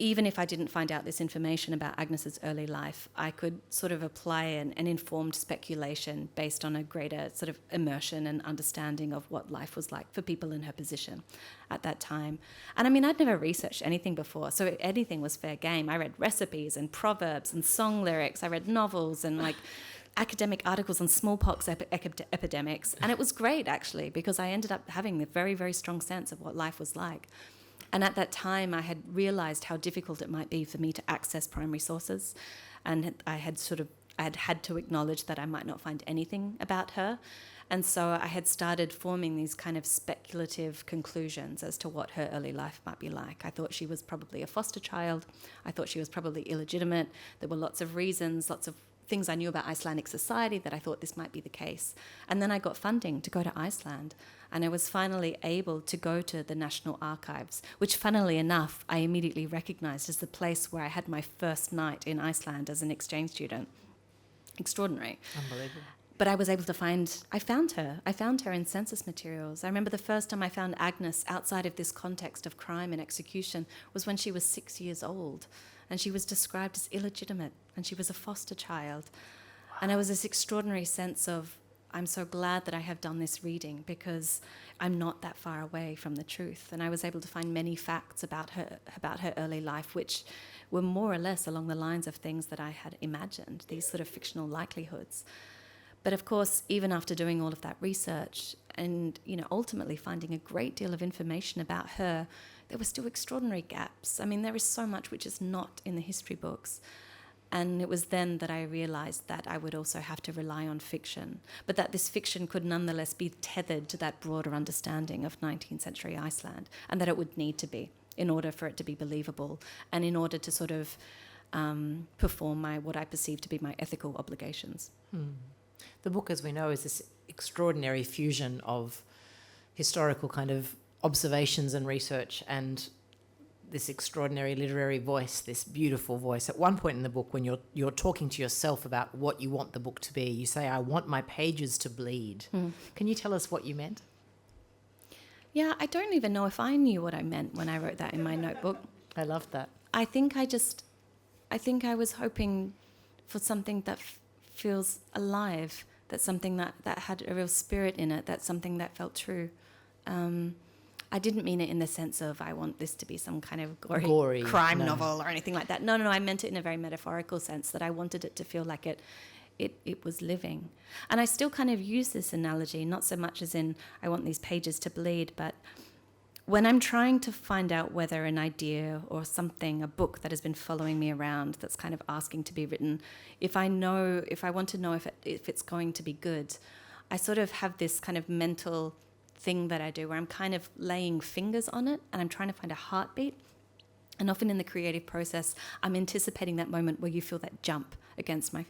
S2: even if I didn't find out this information about Agnes's early life, I could sort of apply an informed speculation based on a greater sort of immersion and understanding of what life was like for people in her position at that time. And I mean, I'd never researched anything before, so anything was fair game. I read recipes and proverbs and song lyrics. I read novels and academic articles on smallpox epidemics. And it was great, actually, because I ended up having a very, very strong sense of what life was like. And at that time, I had realised how difficult it might be for me to access primary sources, and I had had to acknowledge that I might not find anything about her. And so I had started forming these kind of speculative conclusions as to what her early life might be like. I thought she was probably a foster child. I thought she was probably illegitimate. There were lots of reasons, lots of things I knew about Icelandic society that I thought this might be the case. And then I got funding to go to Iceland, and I was finally able to go to the National Archives, which, funnily enough, I immediately recognised as the place where I had my first night in Iceland as an exchange student. Extraordinary.
S1: Unbelievable.
S2: But I was able to I found her in census materials. I remember the first time I found Agnes outside of this context of crime and execution was when she was 6 years old, and she was described as illegitimate, and she was a foster child. Wow. And there was this extraordinary sense of, I'm so glad that I have done this reading because I'm not that far away from the truth. And I was able to find many facts about her early life, which were more or less along the lines of things that I had imagined, these sort of fictional likelihoods. But of course, even after doing all of that research and, ultimately finding a great deal of information about her, there were still extraordinary gaps. I mean, there is so much which is not in the history books. And it was then that I realised that I would also have to rely on fiction, but that this fiction could nonetheless be tethered to that broader understanding of 19th century Iceland, and that it would need to be in order for it to be believable and in order to sort of perform what I perceive to be my ethical obligations.
S1: The book, as we know, is this extraordinary fusion of historical kind of observations and research and this extraordinary literary voice, this beautiful voice. At one point in the book, when you're talking to yourself about what you want the book to be, you say, "I want my pages to bleed." Can you tell us what you meant?
S2: Yeah, I don't even know if I knew what I meant when I wrote that in my notebook.
S1: I love that.
S2: I think I was hoping for something that feels alive, that's something that had a real spirit in it, that's something that felt true. I didn't mean it in the sense of I want this to be some kind of gory crime novel or anything like that. No, I meant it in a very metaphorical sense, that I wanted it to feel like it was living. And I still kind of use this analogy, not so much as in I want these pages to bleed, but when I'm trying to find out whether an idea or something, a book that has been following me around that's kind of asking to be written, if I want to know if it's going to be good, I sort of have this kind of mental thing that I do where I'm kind of laying fingers on it and I'm trying to find a heartbeat. And often in the creative process, I'm anticipating that moment where you feel that jump against my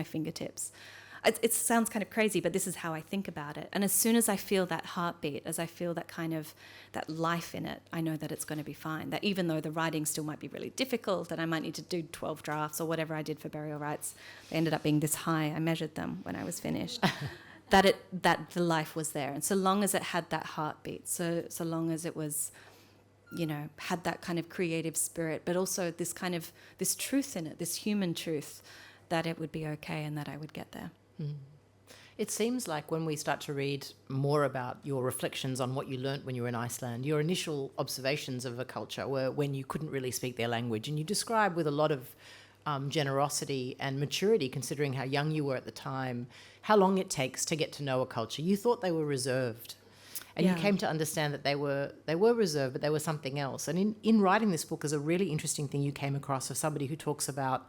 S2: fingertips. It sounds kind of crazy, but this is how I think about it. And as soon as I feel that heartbeat, as I feel that kind of that life in it, I know that it's going to be fine. That even though the writing still might be really difficult and I might need to do 12 drafts or whatever I did for Burial Rites, they ended up being this high. I measured them when I was finished. that the life was there. And so long as it had that heartbeat, so long as it was, had that kind of creative spirit, but also this truth in it, this human truth, that it would be okay and that I would get there.
S1: It seems like when we start to read more about your reflections on what you learnt when you were in Iceland, your initial observations of a culture were when you couldn't really speak their language, and you describe with a lot of generosity and maturity, considering how young you were at the time, how long it takes to get to know a culture. You thought they were reserved, and you came to understand that they were reserved, but they were something else. And in writing this book is a really interesting thing you came across of somebody who talks about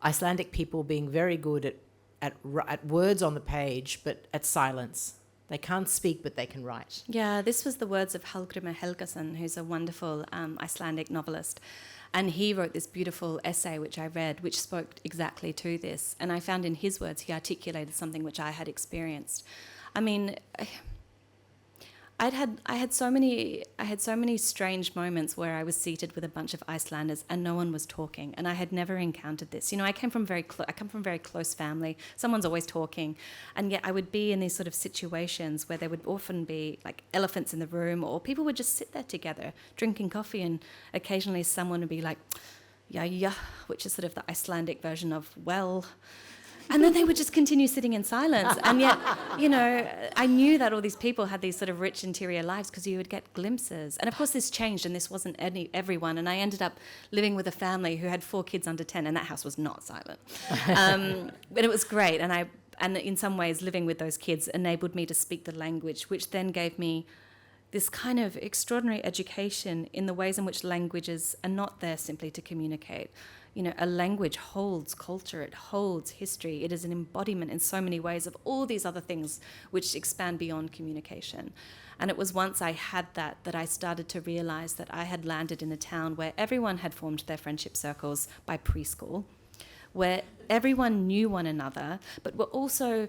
S1: Icelandic people being very good at words on the page, but at silence. They can't speak, but they can write.
S2: Yeah, this was the words of Hallgrímur Helgason, who's a wonderful Icelandic novelist. And he wrote this beautiful essay, which I read, which spoke exactly to this. And I found in his words, he articulated something which I had experienced. I mean, I had so many strange moments where I was seated with a bunch of Icelanders and no one was talking, and I had never encountered this. I come from very close family. Someone's always talking, and yet I would be in these sort of situations where there would often be like elephants in the room, or people would just sit there together drinking coffee, and occasionally someone would be like, "Yeah," which is sort of the Icelandic version of "well." And then they would just continue sitting in silence. And yet, I knew that all these people had these sort of rich interior lives because you would get glimpses. And of course this changed, and this wasn't everyone. And I ended up living with a family who had 4 kids under 10, and that house was not silent. But it was great. And in some ways, living with those kids enabled me to speak the language, which then gave me this kind of extraordinary education in the ways in which languages are not there simply to communicate. A language holds culture, it holds history, it is an embodiment in so many ways of all these other things which expand beyond communication. And it was once I had that I started to realize that I had landed in a town where everyone had formed their friendship circles by preschool, where everyone knew one another, but were also,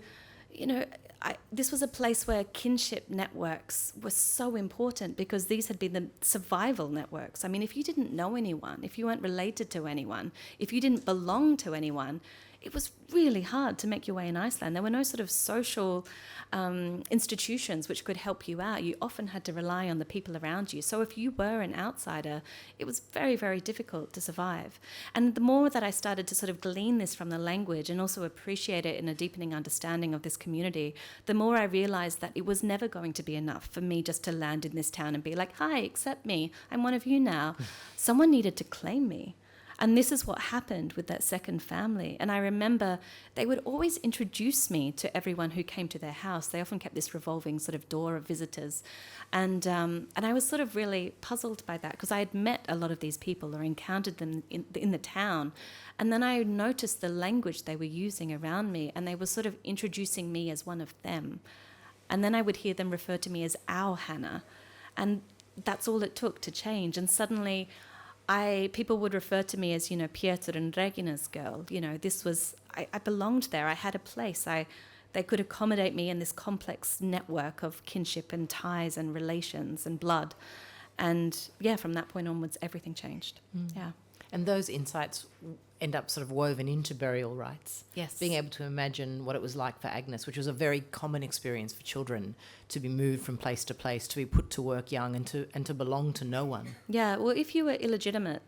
S2: this was a place where kinship networks were so important because these had been the survival networks. I mean, if you didn't know anyone, if you weren't related to anyone, if you didn't belong to anyone, it was really hard to make your way in Iceland. There were no sort of social institutions which could help you out. You often had to rely on the people around you. So if you were an outsider, it was very, very difficult to survive. And the more that I started to sort of glean this from the language and also appreciate it in a deepening understanding of this community, the more I realized that it was never going to be enough for me just to land in this town and be like, "Hi, accept me. I'm one of you now." Someone needed to claim me. And this is what happened with that second family. And I remember they would always introduce me to everyone who came to their house. They often kept this revolving sort of door of visitors. And I was sort of really puzzled by that because I had met a lot of these people or encountered them in the town. And then I noticed the language they were using around me, and they were sort of introducing me as one of them. And then I would hear them refer to me as our Hannah. And that's all it took to change. And suddenly people would refer to me as, Pieter and Regina's girl. This was, I belonged there. I had a place. They could accommodate me in this complex network of kinship and ties and relations and blood. And yeah, from that point onwards, everything changed. Yeah.
S1: And those insights end up sort of woven into Burial Rites.
S2: Yes.
S1: Being able to imagine what it was like for Agnes, which was a very common experience for children, to be moved from place to place, to be put to work young, and to belong to no one.
S2: Yeah, well, if you were illegitimate,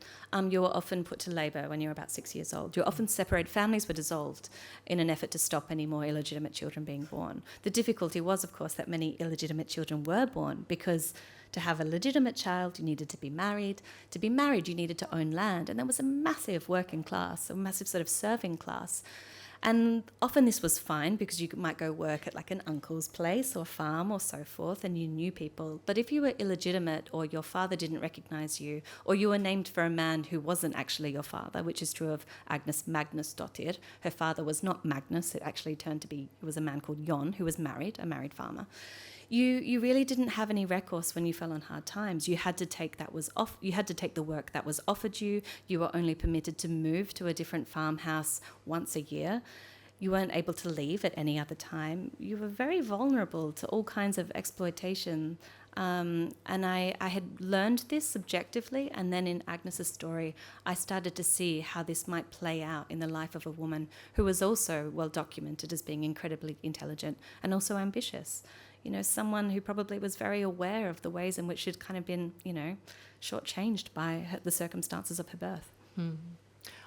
S2: you were often put to labour when you were about 6 years old. You were often separated. Families were dissolved in an effort to stop any more illegitimate children being born. The difficulty was, of course, that many illegitimate children were born because to have a legitimate child, you needed to be married. To be married, you needed to own land. And there was a massive working class, a massive sort of serving class. And often this was fine because you might go work at like an uncle's place or farm or so forth, and you knew people. But if you were illegitimate, or your father didn't recognise you, or you were named for a man who wasn't actually your father, which is true of Agnes Magnusdottir. Her father was not Magnus. It actually turned to be, it was a man called Jon, who was married, a married farmer. You really didn't have any recourse when you fell on hard times. You had to take you had to take the work that was offered you. You were only permitted to move to a different farmhouse once a year. You weren't able to leave at any other time. You were very vulnerable to all kinds of exploitation. And I had learned this subjectively, and then in Agnes's story, I started to see how this might play out in the life of a woman who was also well documented as being incredibly intelligent and also ambitious. You know, someone who probably was very aware of the ways in which she'd kind of been, you know, shortchanged by the circumstances of her birth.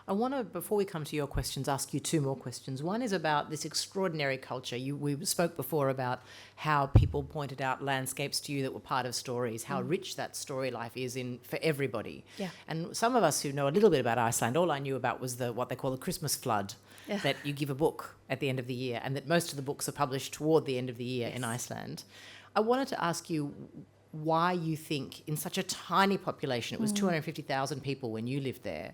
S1: I want to, before we come to your questions, ask you two more questions. One is about this extraordinary culture. We spoke before about how people pointed out landscapes to you that were part of stories, how rich that story life is for everybody.
S2: Yeah.
S1: And some of us who know a little bit about Iceland, all I knew about was what they call the Christmas flood, that you give a book at the end of the year, and that most of the books are published toward the end of the year in Iceland. I wanted to ask you why you think in such a tiny population, it was 250,000 people when you lived there,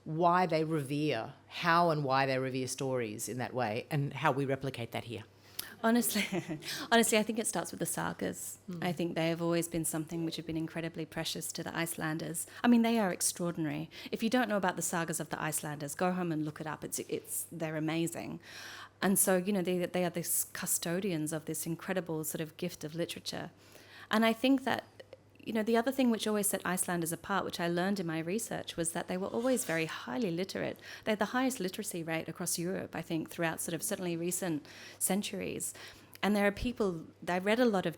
S1: why they revere, how and why they revere stories in that way, and how we replicate that here.
S2: Honestly, I think it starts with the sagas. I think they have always been something which have been incredibly precious to the Icelanders. I mean, they are extraordinary. If you don't know about the sagas of the Icelanders, go home and look it up. They're amazing. And so, you know, they are these custodians of this incredible sort of gift of literature. And I think that, you know, the other thing which always set Icelanders apart, which I learned in my research, was that they were always very highly literate. They had the highest literacy rate across Europe, I think, throughout sort of certainly recent centuries. And there are people, I read a lot of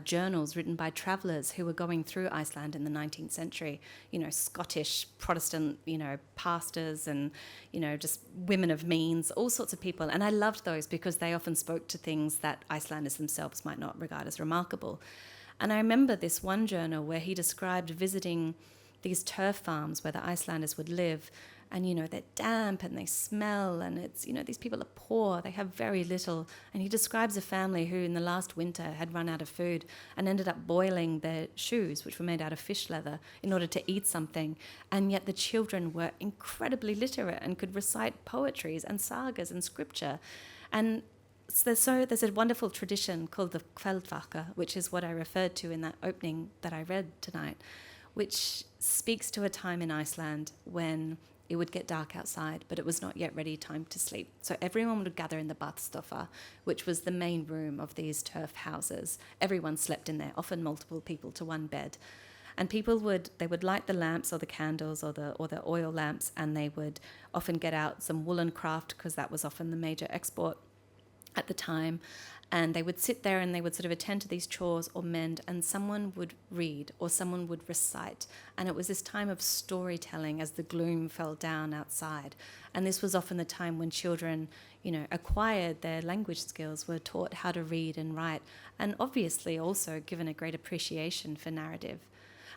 S2: journals written by travellers who were going through Iceland in the 19th century, you know, Scottish Protestant, you know, pastors and, you know, just women of means, all sorts of people. And I loved those because they often spoke to things that Icelanders themselves might not regard as remarkable. And I remember this one journal where he described visiting these turf farms where the Icelanders would live. And, you know, they're damp and they smell and it's, you know, these people are poor, they have very little. And he describes a family who in the last winter had run out of food and ended up boiling their shoes, which were made out of fish leather, in order to eat something. And yet the children were incredibly literate and could recite poetries and sagas and scripture. And so there's a wonderful tradition called the Keflavík, which is what I referred to in that opening that I read tonight, which speaks to a time in Iceland when it would get dark outside, but it was not yet ready time to sleep. So everyone would gather in the bathstofa, which was the main room of these turf houses. Everyone slept in there, often multiple people to one bed. And people would light the lamps or the candles or the oil lamps, and they would often get out some woolen craft because that was often the major export at the time, and they would sit there and they would sort of attend to these chores or mend, and someone would read or someone would recite. And it was this time of storytelling as the gloom fell down outside. And this was often the time when children, you know, acquired their language skills, were taught how to read and write, and obviously also given a great appreciation for narrative.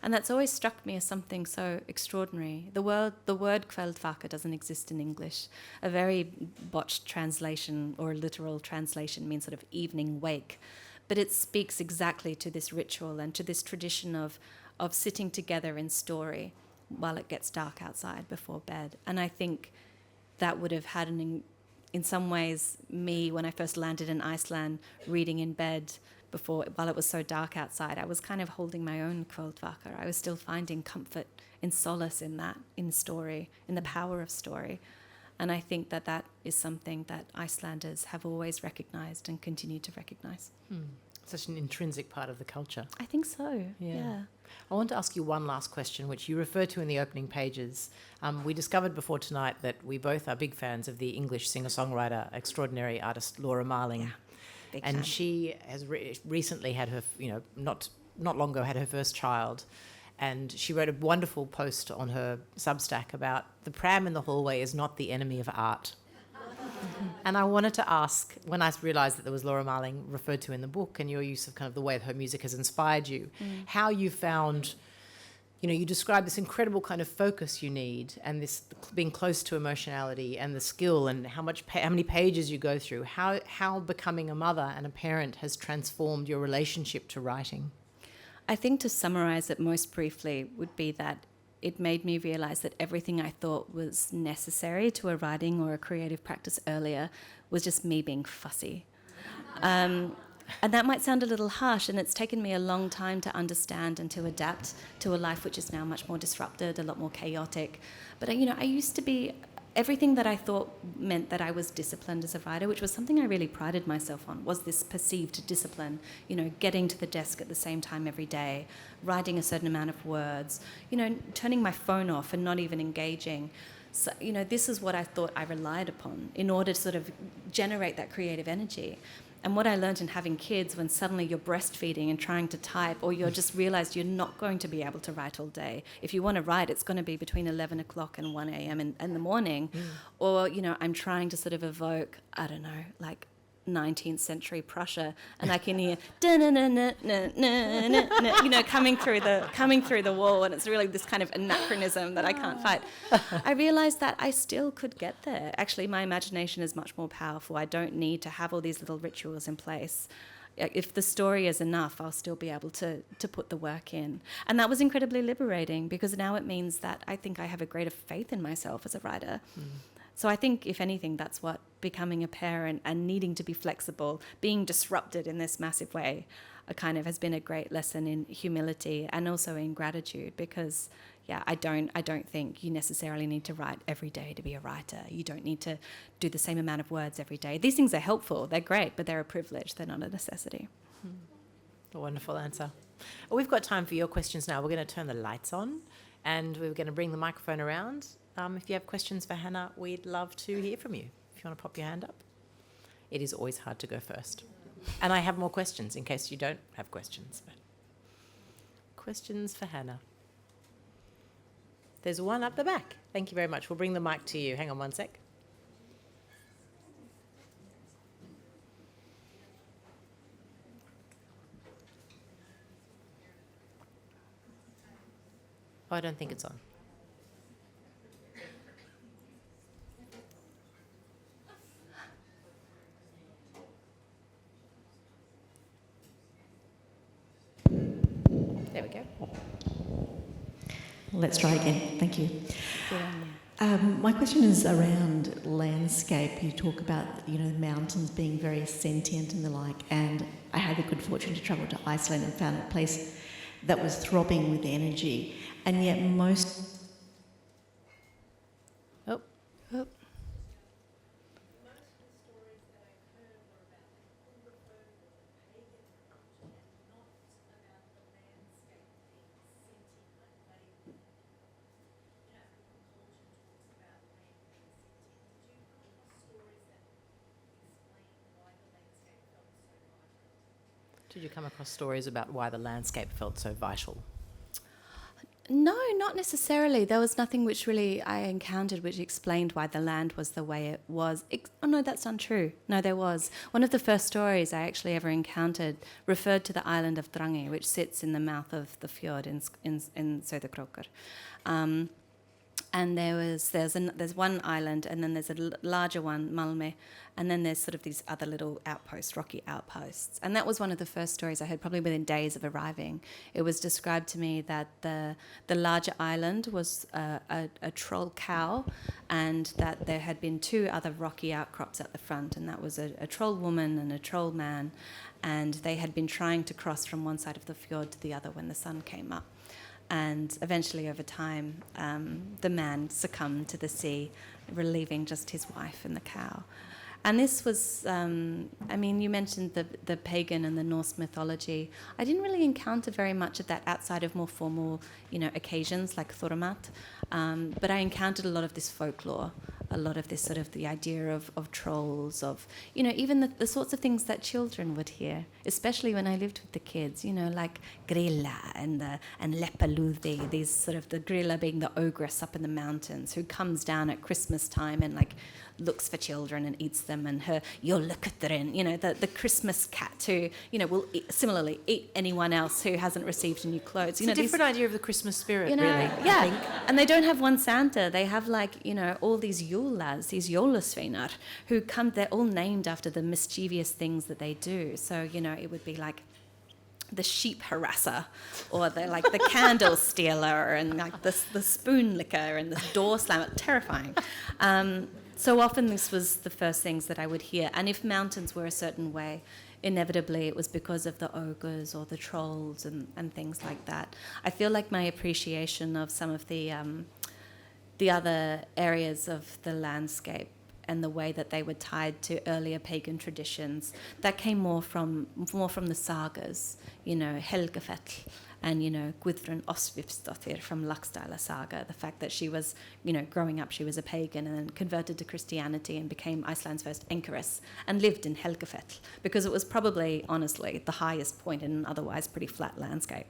S2: And that's always struck me as something so extraordinary. The word Keflavík doesn't exist in English. A very botched translation or literal translation means sort of evening wake. But it speaks exactly to this ritual and to this tradition of sitting together in story while it gets dark outside before bed. And I think that would have had in some ways, me, when I first landed in Iceland, reading in bed while it was so dark outside, I was kind of holding my own Keflavík. I was still finding comfort and solace in that, in story, in the power of story. And I think that that is something that Icelanders have always recognised and continue to recognise.
S1: Such an intrinsic part of the culture.
S2: I think so, yeah.
S1: I want to ask you one last question, which you refer to in the opening pages. We discovered before tonight that we both are big fans of the English singer-songwriter, extraordinary artist Laura Marling.
S2: Yeah, big
S1: and
S2: fan.
S1: she has recently had her, not long ago, had her first child. And she wrote a wonderful post on her Substack about the pram in the hallway is not the enemy of art. And I wanted to ask, when I realised that there was Laura Marling referred to in the book and your use of kind of the way that her music has inspired you, how you found, you describe this incredible kind of focus you need and this being close to emotionality and the skill and how many pages you go through, how becoming a mother and a parent has transformed your relationship to writing.
S2: I think to summarise it most briefly would be that it made me realise that everything I thought was necessary to a writing or a creative practice earlier was just me being fussy. And that might sound a little harsh, and it's taken me a long time to understand and to adapt to a life which is now much more disrupted, a lot more chaotic. But, I used to be... Everything that I thought meant that I was disciplined as a writer, which was something I really prided myself on, was this perceived discipline, getting to the desk at the same time every day, writing a certain amount of words, turning my phone off and not even engaging. So, this is what I thought I relied upon in order to sort of generate that creative energy. And what I learned in having kids, when suddenly you're breastfeeding and trying to type, or you're just realised you're not going to be able to write all day. If you want to write, it's going to be between 11 o'clock and 1 a.m. in the morning. Or, I'm trying to sort of evoke, I don't know, like 19th century Prussia, and I can hear coming through the wall, and it's really this kind of anachronism that I can't fight. I realised that I still could get there. Actually, my imagination is much more powerful. I don't need to have all these little rituals in place. If the story is enough, I'll still be able to put the work in. And that was incredibly liberating, because now it means that I think I have a greater faith in myself as a writer. So I think, if anything, that's what becoming a parent and needing to be flexible, being disrupted in this massive way, kind of has been a great lesson in humility and also in gratitude, because, I don't think you necessarily need to write every day to be a writer. You don't need to do the same amount of words every day. These things are helpful, they're great, but they're a privilege, they're not a necessity.
S1: A wonderful answer. Well, we've got time for your questions now. We're going to turn the lights on and we're going to bring the microphone around. If you have questions for Hannah, we'd love to hear from you. If you want to pop your hand up. It is always hard to go first. And I have more questions in case you don't have questions. But questions for Hannah. There's one up the back. Thank you very much. We'll bring the mic to you. Hang on one sec. Oh, I don't think it's on. There we go.
S3: Let's try again. Thank you. My question is around landscape. You talk about, mountains being very sentient and the like, and I had the good fortune to travel to Iceland and found a place that was throbbing with energy, and yet most...
S1: Oh. Did you come across stories about why the landscape felt so vital?
S2: No, not necessarily. There was nothing which really I encountered which explained why the land was the way it was. Oh no, that's untrue. No, there was. One of the first stories I actually ever encountered referred to the island of Drangey, which sits in the mouth of the fjord in Söderkrókur. And there's one island, and then there's a larger one, Malmö, and then there's sort of these other little outposts, rocky outposts. And that was one of the first stories I heard, probably within days of arriving. It was described to me that the larger island was a troll cow, and that there had been two other rocky outcrops at the front, and that was a troll woman and a troll man, and they had been trying to cross from one side of the fjord to the other when the sun came up. And eventually, over time, the man succumbed to the sea, relieving just his wife and the cow. And this was, you mentioned the pagan and the Norse mythology. I didn't really encounter very much of that outside of more formal, occasions like Þorramat. But I encountered a lot of this folklore, a lot of this sort of the idea of trolls, of, even the sorts of things that children would hear, especially when I lived with the kids, like grilla and Lepalúði, these sort of, the grilla being the ogress up in the mountains who comes down at Christmas time and looks for children and eats them, and her Jólakutturinn, the Christmas cat who, will similarly eat anyone else who hasn't received new clothes.
S1: It's a different idea of the Christmas spirit, really.
S2: Yeah,
S1: I think.
S2: And they don't have one Santa. They have all these Jólas, these Jólasveinar, who come. They're all named after the mischievous things that they do. So it would be like the sheep harasser, or the candle stealer, and the spoon licker and the door slammer. Terrifying. So often this was the first things that I would hear. And if mountains were a certain way, inevitably it was because of the ogres or the trolls and things like that. I feel like my appreciation of some of the other areas of the landscape and the way that they were tied to earlier pagan traditions, that came more from the sagas, Helgafell, and Guðrún Osvifsdóttir from Laxdæla saga, the fact that she was, growing up she was a pagan and then converted to Christianity and became Iceland's first anchoress and lived in Helgafell, because it was probably, honestly, the highest point in an otherwise pretty flat landscape.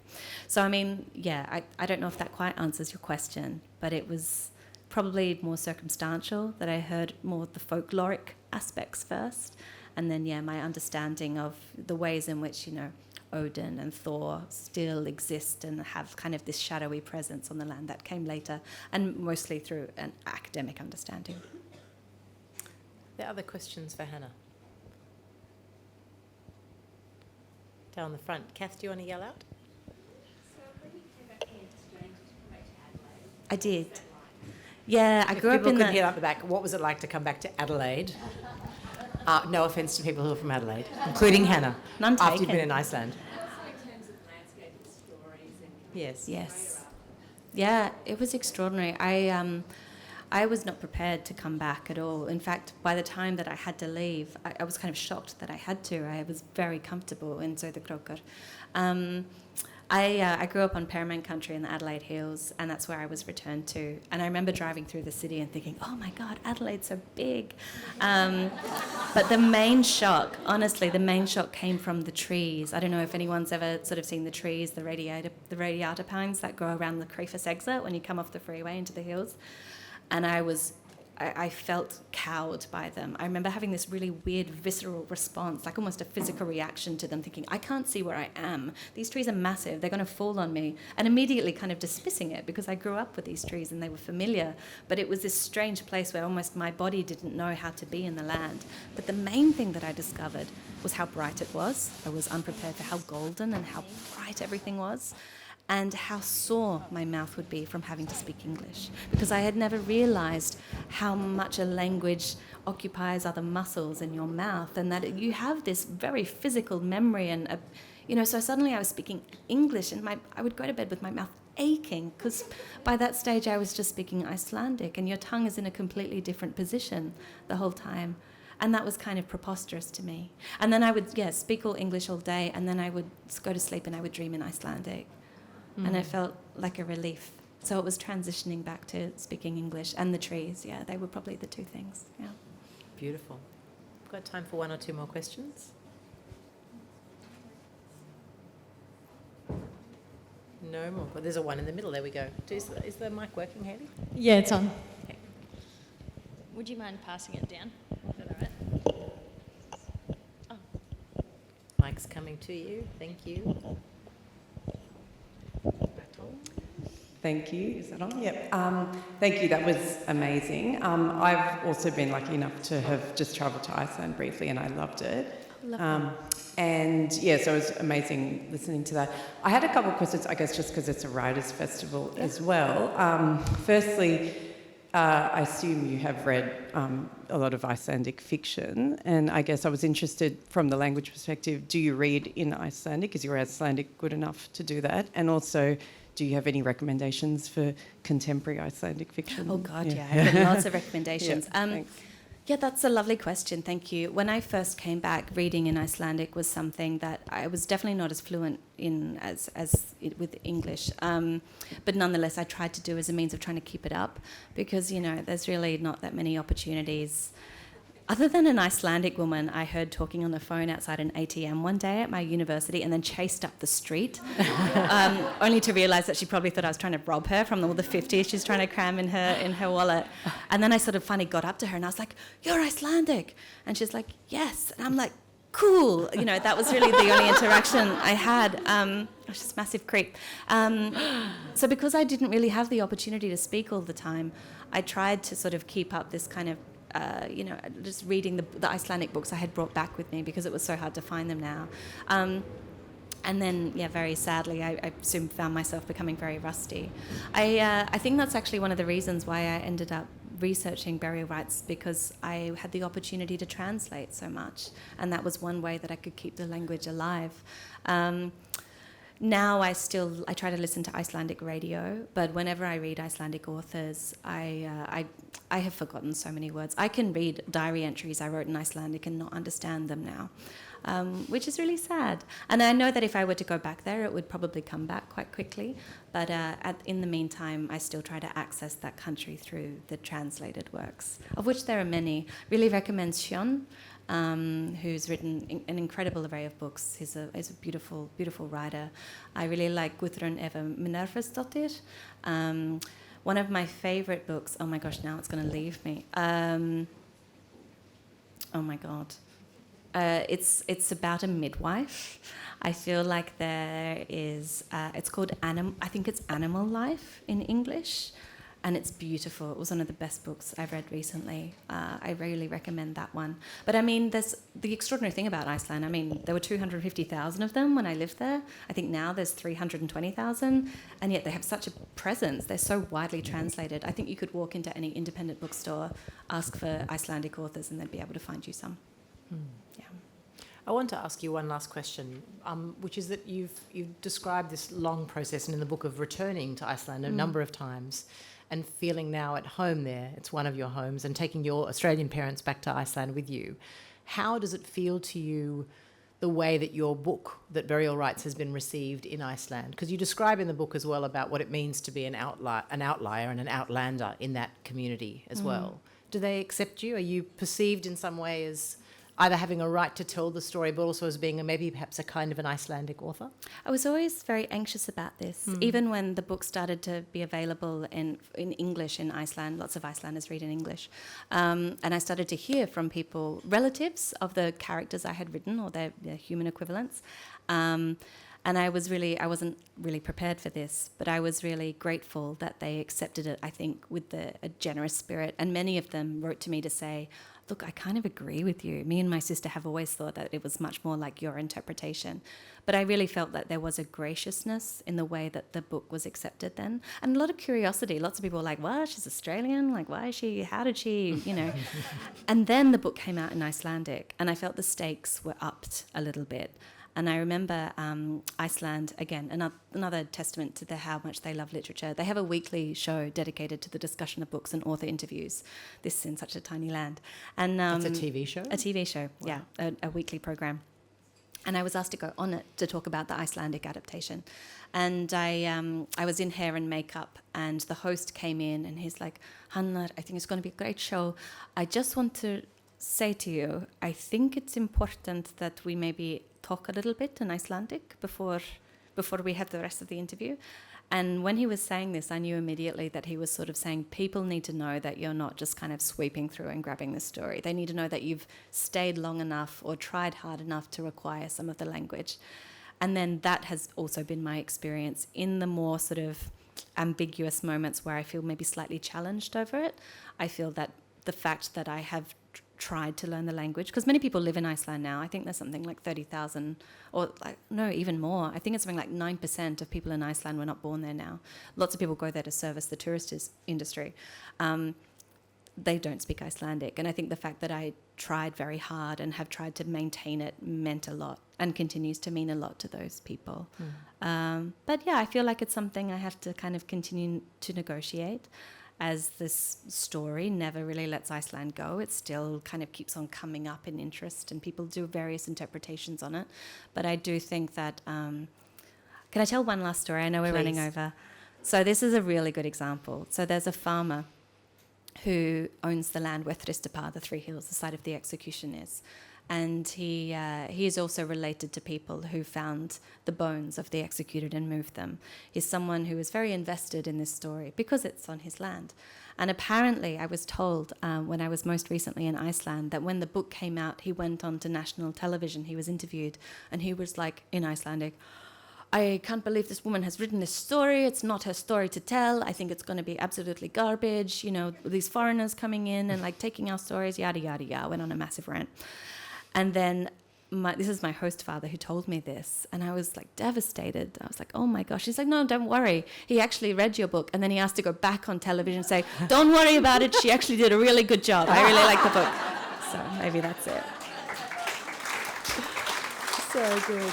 S2: So I don't know if that quite answers your question, but it was probably more circumstantial that I heard more of the folkloric aspects first, and then my understanding of the ways in which Odin and Thor still exist and have kind of this shadowy presence on the land, that came later, and mostly through an academic understanding.
S1: There are other questions for Hannah? Down the front. Kath, do you want to yell out?
S4: So when you came back here, did you come back to Adelaide?
S2: I did. Yeah, I grew up in
S1: People couldn't hear up the back. What was it like to come back to Adelaide? No offence to people who are from Adelaide, including Hannah,
S2: None
S1: after
S2: taken.
S1: you've been in Iceland.
S4: In terms of landscape and stories and
S1: Yes.
S2: Yeah, it was extraordinary. I was not prepared to come back at all. In fact, by the time that I had to leave, I was kind of shocked that I had to. I was very comfortable in Söderkrókur. I grew up on Petersham country in the Adelaide Hills, and that's where I was returned to. And I remember driving through the city and thinking, oh my God, Adelaide's so big. But the main shock, honestly, came from the trees. I don't know if anyone's ever sort of seen the trees, the radiata pines that grow around the Creefus exit when you come off the freeway into the hills. And I felt cowed by them. I remember having this really weird visceral response, like almost a physical reaction to them, thinking, I can't see where I am. These trees are massive, they're going to fall on me. And immediately kind of dismissing it, because I grew up with these trees and they were familiar. But it was this strange place where almost my body didn't know how to be in the land. But the main thing that I discovered was how bright it was. I was unprepared for how golden and how bright everything was, and how sore my mouth would be from having to speak English, because I had never realised how much a language occupies other muscles in your mouth, and that you have this very physical memory. And so suddenly I was speaking English, and I would go to bed with my mouth aching, because by that stage I was just speaking Icelandic, and your tongue is in a completely different position the whole time. And that was kind of preposterous to me. And then I would speak all English all day, and then I would go to sleep and I would dream in Icelandic. And it felt like a relief. So it was transitioning back to speaking English, and the trees, they were probably the two things,
S1: Beautiful. We've got time for one or two more questions. No more. Well, there's a one in the middle. There we go. Is the mic working, Hayley?
S5: Yeah, it's on.
S1: Okay.
S5: Would you mind passing it down? Is that all right?
S1: Mic's coming to you. Thank you.
S6: Thank you. Is that on? Yep. Thank you. That was amazing. I've also been lucky enough to have just travelled to Iceland briefly, and I loved it. So it was amazing listening to that. I had a couple of questions, I guess, just because it's a writers' festival as well. Firstly, I assume you have read a lot of Icelandic fiction, and I guess I was interested from the language perspective, do you read in Icelandic? Is your Icelandic good enough to do that? And also, do you have any recommendations for contemporary Icelandic fiction?
S2: Oh God, yeah, I've got lots of recommendations.
S6: Thanks.
S2: Yeah, that's a lovely question. Thank you. When I first came back, reading in Icelandic was something that I was definitely not as fluent in as with English. But nonetheless, I tried to do as a means of trying to keep it up, because, you know, there's really not that many opportunities. Other than an Icelandic woman I heard talking on the phone outside an ATM one day at my university and then chased up the street, only to realise that she probably thought I was trying to rob her from all the 50 she's trying to cram in her wallet. And then I sort of finally got up to her and I was like, "You're Icelandic?" And she's like, "Yes." And I'm like, "Cool." You know, that was really the only interaction I had. I was just a massive creep. So because I didn't really have the opportunity to speak all the time, I tried to sort of keep up this kind of you know, just reading the Icelandic books I had brought back with me, because it was so hard to find them now. And then, yeah, very sadly, I soon found myself becoming very rusty. I think that's actually one of the reasons why I ended up researching Burial Rites, because I had the opportunity to translate so much, and that was one way that I could keep the language alive. Now I try to listen to Icelandic radio, but whenever I read Icelandic authors, I have forgotten so many words. I can read diary entries I wrote in Icelandic and not understand them now, which is really sad. And I know that if I were to go back there, it would probably come back quite quickly. But in the meantime, I still try to access that country through the translated works, of which there are many. Really recommend Sjón, who's written an incredible array of books. He's a beautiful, beautiful writer. I really like Guðrún Eva Minervasdóttir. One of my favourite books, oh my gosh, now it's going to leave me. Oh my God. It's about a midwife. I feel like there is, it's called I think it's Animal Life in English. And it's beautiful. It was one of the best books I've read recently. I really recommend that one. But I mean, there's the extraordinary thing about Iceland. I mean, there were 250,000 of them when I lived there. I think now there's 320,000, and yet they have such a presence. They're so widely translated. I think you could walk into any independent bookstore, ask for Icelandic authors, and they'd be able to find you some. Yeah.
S1: I want to ask you one last question, which is that you've described this long process in the book of returning to Iceland a number of times, and feeling now at home there. It's one of your homes, and taking your Australian parents back to Iceland with you. How does it feel to you, the way that your book, that Burial Rites, has been received in Iceland? Because you describe in the book as well about what it means to be an outlier and an outlander in that community as well. Do they accept you? Are you perceived in some way as either having a right to tell the story, but also as being maybe perhaps a kind of an Icelandic author?
S2: I was always very anxious about this, even when the book started to be available in English in Iceland. Lots of Icelanders read in English. And I started to hear from people, relatives of the characters I had written, or their human equivalents. And I wasn't really prepared for this, but I was really grateful that they accepted it, I think, with a generous spirit. And many of them wrote to me to say, "Look, I kind of agree with you. Me and my sister have always thought that it was much more like your interpretation." But I really felt that there was a graciousness in the way that the book was accepted then. And a lot of curiosity. Lots of people were like, "Well, she's Australian. Like, why is she? How did she?" You know. And then the book came out in Icelandic, and I felt the stakes were upped a little bit. And I remember Iceland, again, another testament to how much they love literature. They have a weekly show dedicated to the discussion of books and author interviews. This is in such a tiny land. And
S1: it's a TV show?
S2: A TV show, wow. Yeah, a weekly program. And I was asked to go on it to talk about the Icelandic adaptation. And I was in hair and makeup, and the host came in, and he's like, "Hannar, I think it's going to be a great show. I just want to say to you, I think it's important that we maybe talk a little bit in Icelandic before we have the rest of the interview." And when he was saying this, I knew immediately that he was sort of saying, people need to know that you're not just kind of sweeping through and grabbing the story. They need to know that you've stayed long enough or tried hard enough to acquire some of the language. And then that has also been my experience in the more sort of ambiguous moments where I feel maybe slightly challenged over it. I feel that the fact that I have tried to learn the language, because many people live in Iceland now. I think there's something like 30,000, or no, even more. I think it's something like 9% of people in Iceland were not born there now. Lots of people go there to service the tourist industry. they don't speak Icelandic. And I think the fact that I tried very hard and have tried to maintain it meant a lot and continues to mean a lot to those people. But yeah, I feel like it's something I have to kind of continue to negotiate, as this story never really lets Iceland go. It still kind of keeps on coming up in interest, and people do various interpretations on it. But I do think that... can I tell one last story? I know we're running over. So this is a really good example. So there's a farmer who owns the land where Thristapar, the Three Hills, the site of the execution is. And he is also related to people who found the bones of the executed and moved them. He's someone who is very invested in this story because it's on his land. And apparently, I was told when I was most recently in Iceland that when the book came out, he went on to national television, he was interviewed, and he was like, in Icelandic, "I can't believe this woman has written this story. It's not her story to tell. I think it's going to be absolutely garbage. You know, these foreigners coming in and like taking our stories, yada, yada, yada." Went on a massive rant. And then this is my host father who told me this, and I was like devastated. I was like, oh my gosh. He's like, "No, don't worry. He actually read your book." And then he asked to go back on television and say, "Don't worry about it. She actually did a really good job. I really like the book." So maybe that's it. So good.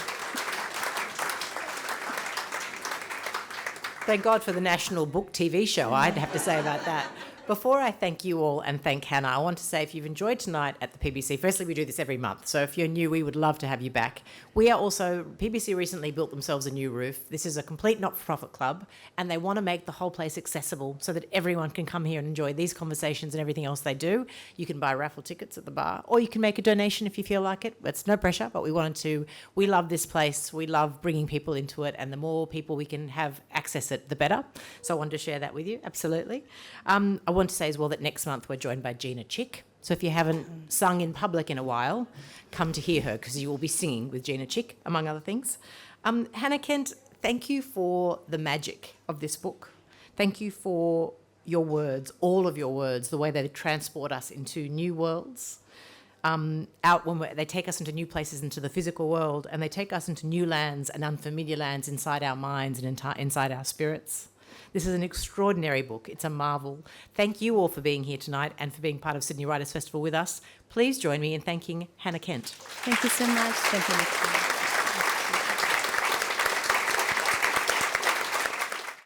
S1: Thank God for the National Book TV show, I'd have to say about that. Before I thank you all and thank Hannah, I want to say if you've enjoyed tonight at the PBC, firstly, we do this every month. So if you're new, we would love to have you back. We are also, PBC recently built themselves a new roof. This is a complete not-for-profit club, and they want to make the whole place accessible so that everyone can come here and enjoy these conversations and everything else they do. You can buy raffle tickets at the bar, or you can make a donation if you feel like it. It's no pressure, but we love this place. We love bringing people into it, and the more people we can have access it, the better. So I wanted to share that with you, absolutely. I want to say as well that next month we're joined by Gina Chick. So if you haven't sung in public in a while, come to hear her, because you will be singing with Gina Chick, among other things. Hannah Kent, thank you for the magic of this book. Thank you for your words, all of your words, the way they transport us into new worlds. They take us into new places, into the physical world, and they take us into new lands and unfamiliar lands inside our minds and inside our spirits. This is an extraordinary book. It's a marvel. Thank you all for being here tonight and for being part of Sydney Writers' Festival with us. Please join me in thanking Hannah Kent.
S2: Thank you so much. Thank you, Michaela.